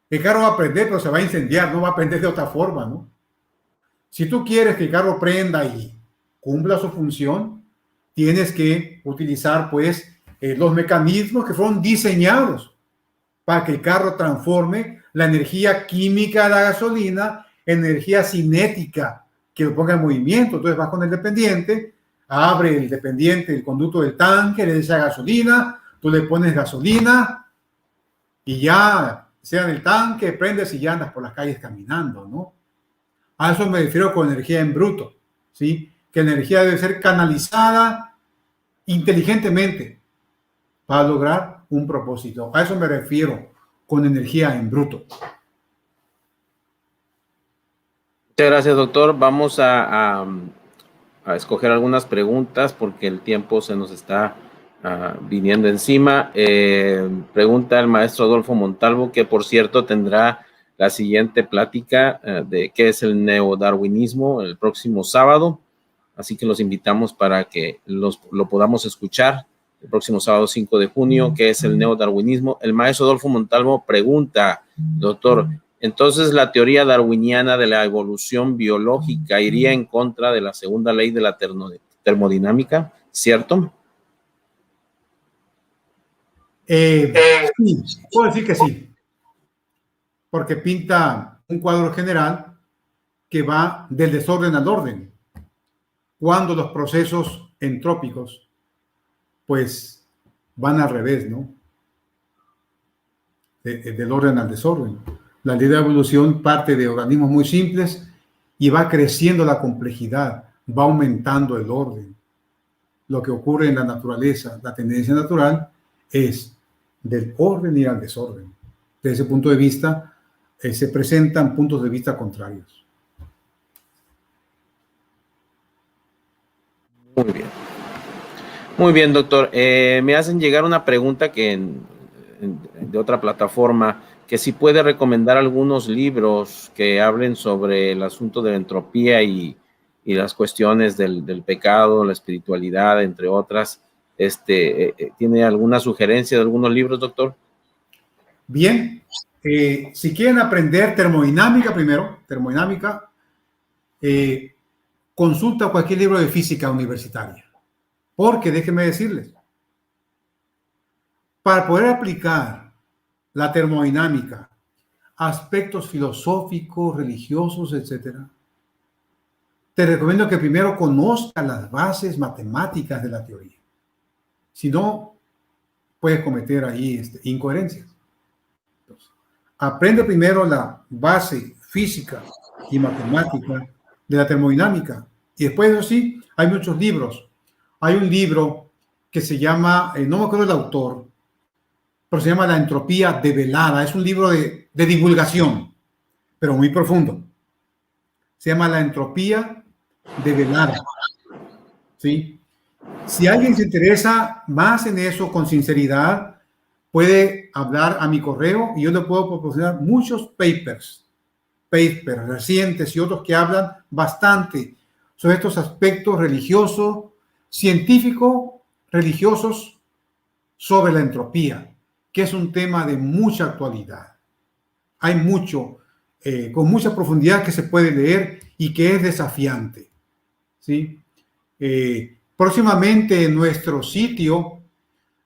el carro va a prender, pero se va a incendiar, no va a prender de otra forma, ¿no? Si tú quieres que el carro prenda y cumpla su función, tienes que utilizar, pues, los mecanismos que fueron diseñados para que el carro transforme la energía química de la gasolina en energía cinética que lo ponga en movimiento. Entonces vas con el dependiente, abre el dependiente el conducto del tanque, le echa gasolina, tú le pones gasolina y ya, sea en el tanque, prendes y ya andas por las calles caminando, ¿no? A eso me refiero con energía en bruto, ¿sí? Que la energía debe ser canalizada inteligentemente para lograr un propósito. A eso me refiero con energía en bruto. Muchas gracias, doctor. Vamos a escoger algunas preguntas porque el tiempo se nos está viniendo encima. Pregunta el maestro Adolfo Montalvo, que por cierto tendrá la siguiente plática de qué es el neodarwinismo el próximo sábado. Así que los invitamos para que lo podamos escuchar el próximo sábado 5 de junio, qué es el neodarwinismo. El maestro Adolfo Montalvo pregunta, doctor, entonces la teoría darwiniana de la evolución biológica iría en contra de la segunda ley de la termodinámica, ¿cierto? Sí, puedo decir que sí, porque pinta un cuadro general que va del desorden al orden, cuando los procesos entrópicos pues van al revés, ¿no? Del orden al desorden. La ley de evolución parte de organismos muy simples y va creciendo la complejidad, va aumentando el orden. Lo que ocurre en la naturaleza, la tendencia natural, es del orden y al desorden. Desde ese punto de vista, se presentan puntos de vista contrarios. Muy bien. Muy bien, doctor. Me hacen llegar una pregunta de otra plataforma, que si puede recomendar algunos libros que hablen sobre el asunto de la entropía y las cuestiones del pecado, la espiritualidad, entre otras. ¿Tiene alguna sugerencia de algunos libros, doctor? Bien, si quieren aprender termodinámica primero, consulta cualquier libro de física universitaria. Porque déjenme decirles, para poder aplicar la termodinámica a aspectos filosóficos, religiosos, etcétera, te recomiendo que primero conozcas las bases matemáticas de la teoría. Si no, puedes cometer ahí incoherencias. Entonces, aprende primero la base física y matemática de la termodinámica. Y después, eso sí, hay muchos libros. Hay un libro que se llama, no me acuerdo el autor, pero se llama La entropía develada. Es un libro de divulgación, pero muy profundo. Se llama La entropía develada. ¿Sí? Si alguien se interesa más en eso con sinceridad, puede hablar a mi correo y yo le puedo proporcionar muchos papers recientes y otros que hablan bastante sobre estos aspectos religiosos, científicos, religiosos, sobre la entropía, que es un tema de mucha actualidad. Hay mucho, con mucha profundidad que se puede leer y que es desafiante. ¿Sí? Próximamente en nuestro sitio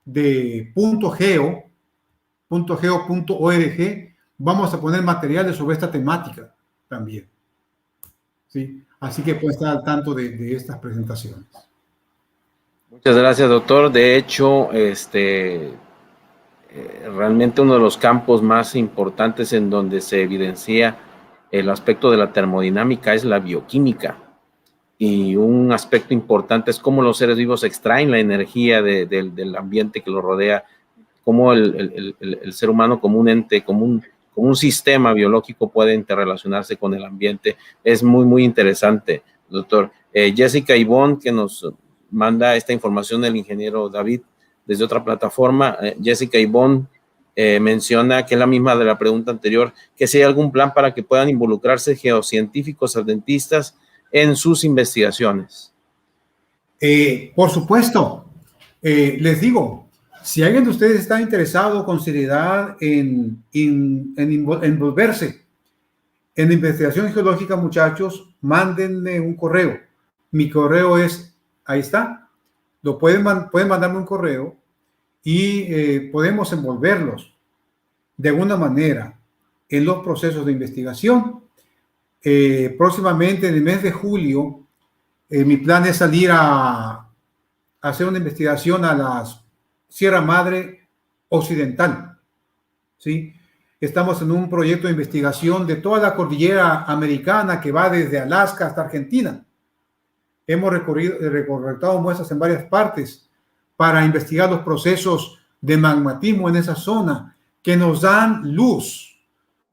de .geo.org vamos a poner materiales sobre esta temática también. ¿Sí? Así que puede estar al tanto de estas presentaciones. Muchas gracias, doctor. De hecho, realmente uno de los campos más importantes en donde se evidencia el aspecto de la termodinámica es la bioquímica. y un aspecto importante es cómo los seres vivos extraen la energía del ambiente que los rodea, cómo el ser humano como un ente, como un sistema biológico puede interrelacionarse con el ambiente. Es muy, muy interesante, doctor. Jessica Ivonne, que nos manda esta información del ingeniero David desde otra plataforma. Jessica Ivonne menciona, que es la misma de la pregunta anterior, que si hay algún plan para que puedan involucrarse geocientíficos adventistas en sus investigaciones. Por supuesto, les digo, si alguien de ustedes está interesado con seriedad en envolverse en investigación geológica, muchachos, mándenme un correo. Mi correo es, ahí está, pueden mandarme un correo y podemos envolverlos de alguna manera en los procesos de investigación. Próximamente, en el mes de julio, mi plan es salir a hacer una investigación a la Sierra Madre Occidental, ¿sí? Estamos en un proyecto de investigación de toda la cordillera americana que va desde Alaska hasta Argentina. Hemos recolectado muestras en varias partes para investigar los procesos de magmatismo en esa zona que nos dan luz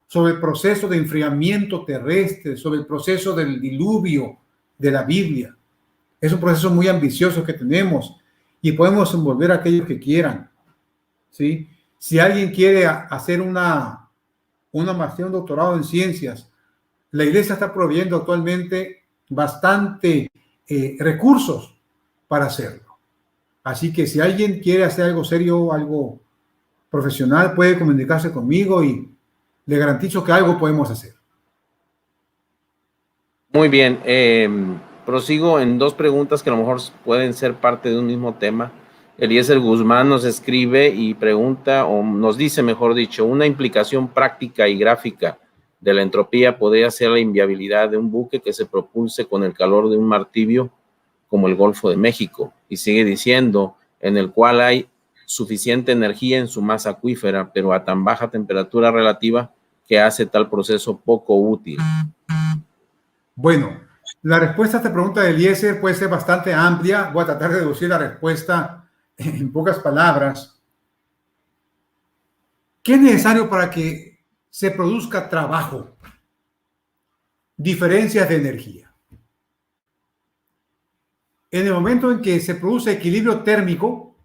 sobre el proceso de enfriamiento terrestre, sobre el proceso del diluvio de la Biblia. Es un proceso muy ambicioso que tenemos y podemos envolver a aquellos que quieran, ¿sí? Si alguien quiere hacer una maestría, un doctorado en ciencias, la iglesia está proveyendo actualmente bastante recursos para hacerlo. Así que si alguien quiere hacer algo serio, algo profesional, puede comunicarse conmigo y le garantizo que algo podemos hacer. Muy bien. Prosigo en dos preguntas que a lo mejor pueden ser parte de un mismo tema. Eliezer Guzmán nos escribe y pregunta, o nos dice, mejor dicho, una implicación práctica y gráfica de la entropía podría ser la inviabilidad de un buque que se propulse con el calor de un mar tibio como el Golfo de México. Y sigue diciendo, en el cual hay suficiente energía en su masa acuífera, pero a tan baja temperatura relativa que hace tal proceso poco útil. Bueno, la respuesta a esta pregunta de Eliezer puede ser bastante amplia. Voy a tratar de deducir la respuesta en pocas palabras. ¿Qué es necesario para que se produzca trabajo? Diferencias de energía. En el momento en que se produce equilibrio térmico,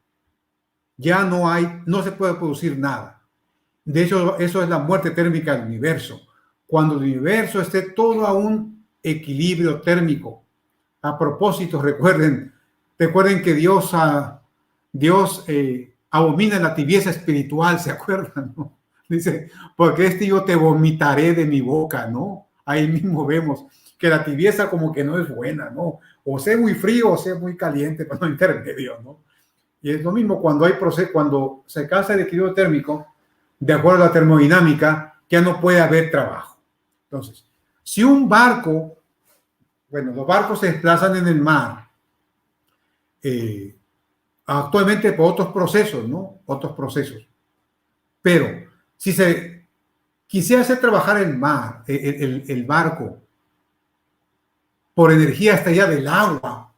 ya no se puede producir nada. De hecho, eso es la muerte térmica del universo. Cuando el universo esté todo a un equilibrio térmico. A propósito, recuerden que Dios abomina la tibieza espiritual, ¿se acuerdan? ¿No? Dice, porque yo te vomitaré de mi boca, ¿no? Ahí mismo vemos que la tibieza como que no es buena, ¿no? O sea muy frío o sea muy caliente, pero no intermedio, ¿no? Y es lo mismo cuando cuando se alcanza el equilibrio térmico, de acuerdo a la termodinámica, ya no puede haber trabajo. Entonces, si un barco, los barcos se desplazan en el mar, actualmente por otros procesos, ¿no? Otros procesos. Pero si se quisiera hacer trabajar el mar, el barco, por energía hasta allá del agua,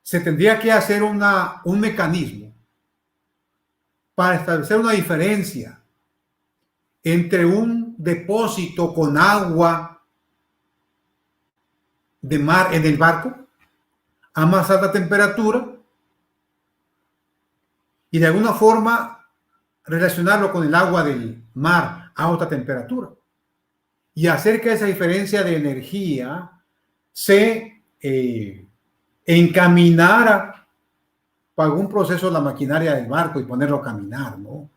se tendría que hacer un mecanismo para establecer una diferencia entre un depósito con agua de mar en el barco a más alta temperatura y de alguna forma relacionarlo con el agua del mar a alta temperatura y hacer que esa diferencia de energía se encaminara para algún proceso de la maquinaria del barco y ponerlo a caminar, ¿no?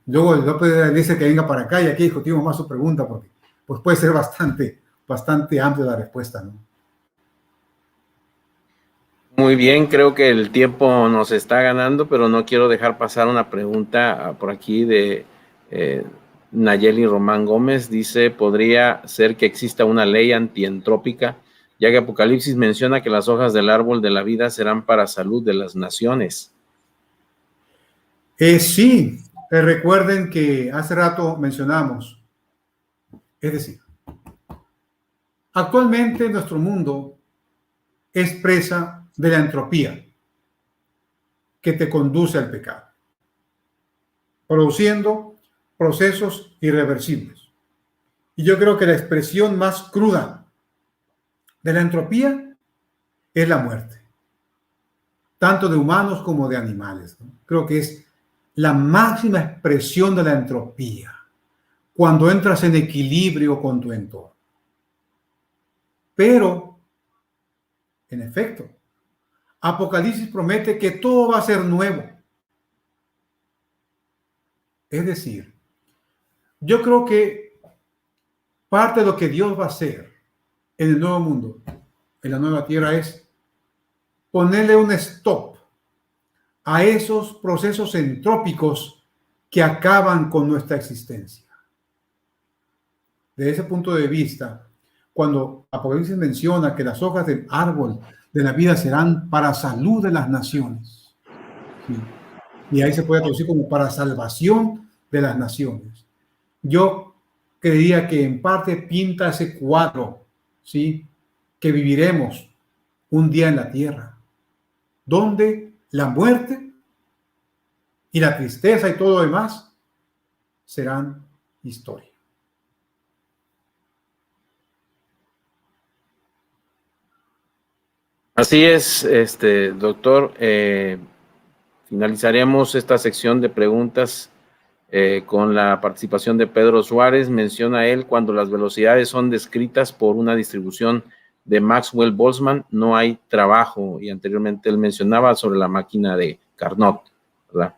Luego López dice que venga para acá y aquí discutimos más su pregunta porque pues puede ser bastante amplia la respuesta, ¿no? Muy bien, creo que el tiempo nos está ganando, pero no quiero dejar pasar una pregunta por aquí de Nayeli Román Gómez. Dice, ¿podría ser que exista una ley antientrópica, ya que Apocalipsis menciona que las hojas del árbol de la vida serán para salud de las naciones? Sí, recuerden que hace rato mencionamos, es decir, Actualmente nuestro mundo es presa de la entropía que te conduce al pecado, produciendo procesos irreversibles. Y yo creo que la expresión más cruda de la entropía es la muerte, tanto de humanos como de animales, ¿no? Creo que es la máxima expresión de la entropía, cuando entras en equilibrio con tu entorno. Pero, en efecto, Apocalipsis promete que todo va a ser nuevo. Es decir, yo creo que parte de lo que Dios va a hacer en el nuevo mundo, en la nueva tierra, es ponerle un stop a esos procesos entrópicos que acaban con nuestra existencia. Desde ese punto de vista, cuando Apocalipsis menciona que las hojas del árbol de la vida serán para salud de las naciones, ¿sí? Y ahí se puede traducir como para salvación de las naciones. Yo creía que en parte pinta ese cuadro, ¿sí? Que viviremos un día en la tierra, donde la muerte y la tristeza y todo lo demás serán historia. Así es, doctor. Finalizaremos esta sección de preguntas con la participación de Pedro Suárez. Menciona él, cuando las velocidades son descritas por una distribución de Maxwell-Boltzmann, no hay trabajo. Y anteriormente él mencionaba sobre la máquina de Carnot, ¿verdad?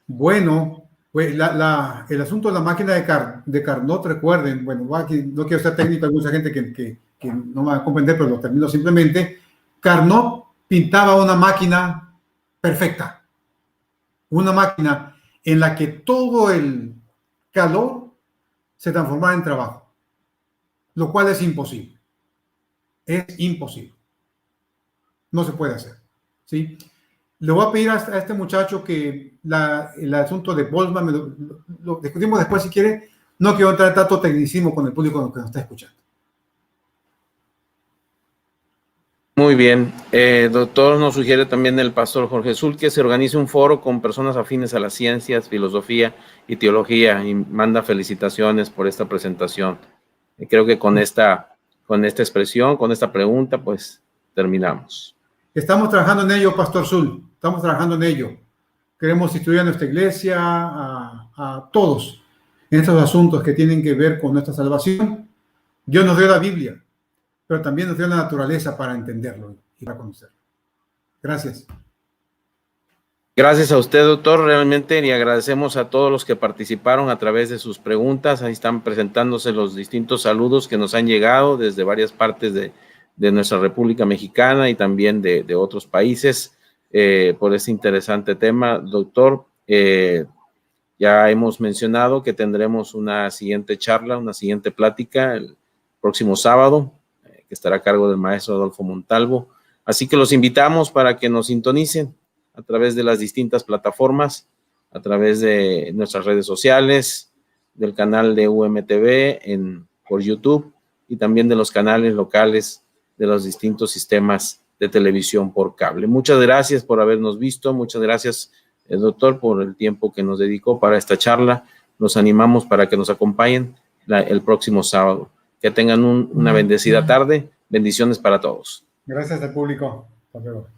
Bueno, pues el asunto de la máquina de Carnot, recuerden, bueno, aquí no quiero ser técnico, hay mucha gente que no me va a comprender, pero lo termino simplemente. Carnot pintaba una máquina perfecta, una máquina en la que todo el calor se transformaba en trabajo, lo cual es imposible. Es imposible. No se puede hacer, ¿sí? Le voy a pedir a este muchacho que el asunto de Boltzmann lo discutimos después si quiere. No quiero entrar en tanto tecnicismo con el público que nos está escuchando. Muy bien. Doctor, nos sugiere también el pastor Jorge Zul que se organice un foro con personas afines a las ciencias, filosofía y teología, y manda felicitaciones por esta presentación. Creo que con esta expresión, con esta pregunta, pues terminamos. Estamos trabajando en ello, Pastor Zul. Estamos trabajando en ello. Queremos instruir a nuestra iglesia, a todos, en estos asuntos que tienen que ver con nuestra salvación. Dios nos dio la Biblia, pero también nos dio la naturaleza para entenderlo y para conocerlo. Gracias. Gracias a usted, doctor. Realmente le agradecemos a todos los que participaron a través de sus preguntas. Ahí están presentándose los distintos saludos que nos han llegado desde varias partes de nuestra República Mexicana y también de otros países por este interesante tema. Doctor, ya hemos mencionado que tendremos una siguiente charla, una siguiente plática el próximo sábado, que estará a cargo del maestro Adolfo Montalvo. Así que los invitamos para que nos sintonicen a través de las distintas plataformas, a través de nuestras redes sociales, del canal de UMTV por YouTube y también de los canales locales de los distintos sistemas de televisión por cable. Muchas gracias por habernos visto. Muchas gracias, doctor, por el tiempo que nos dedicó para esta charla. Los animamos para que nos acompañen el próximo sábado. Que tengan una bendecida tarde. Bendiciones para todos. Gracias al público. Hasta luego.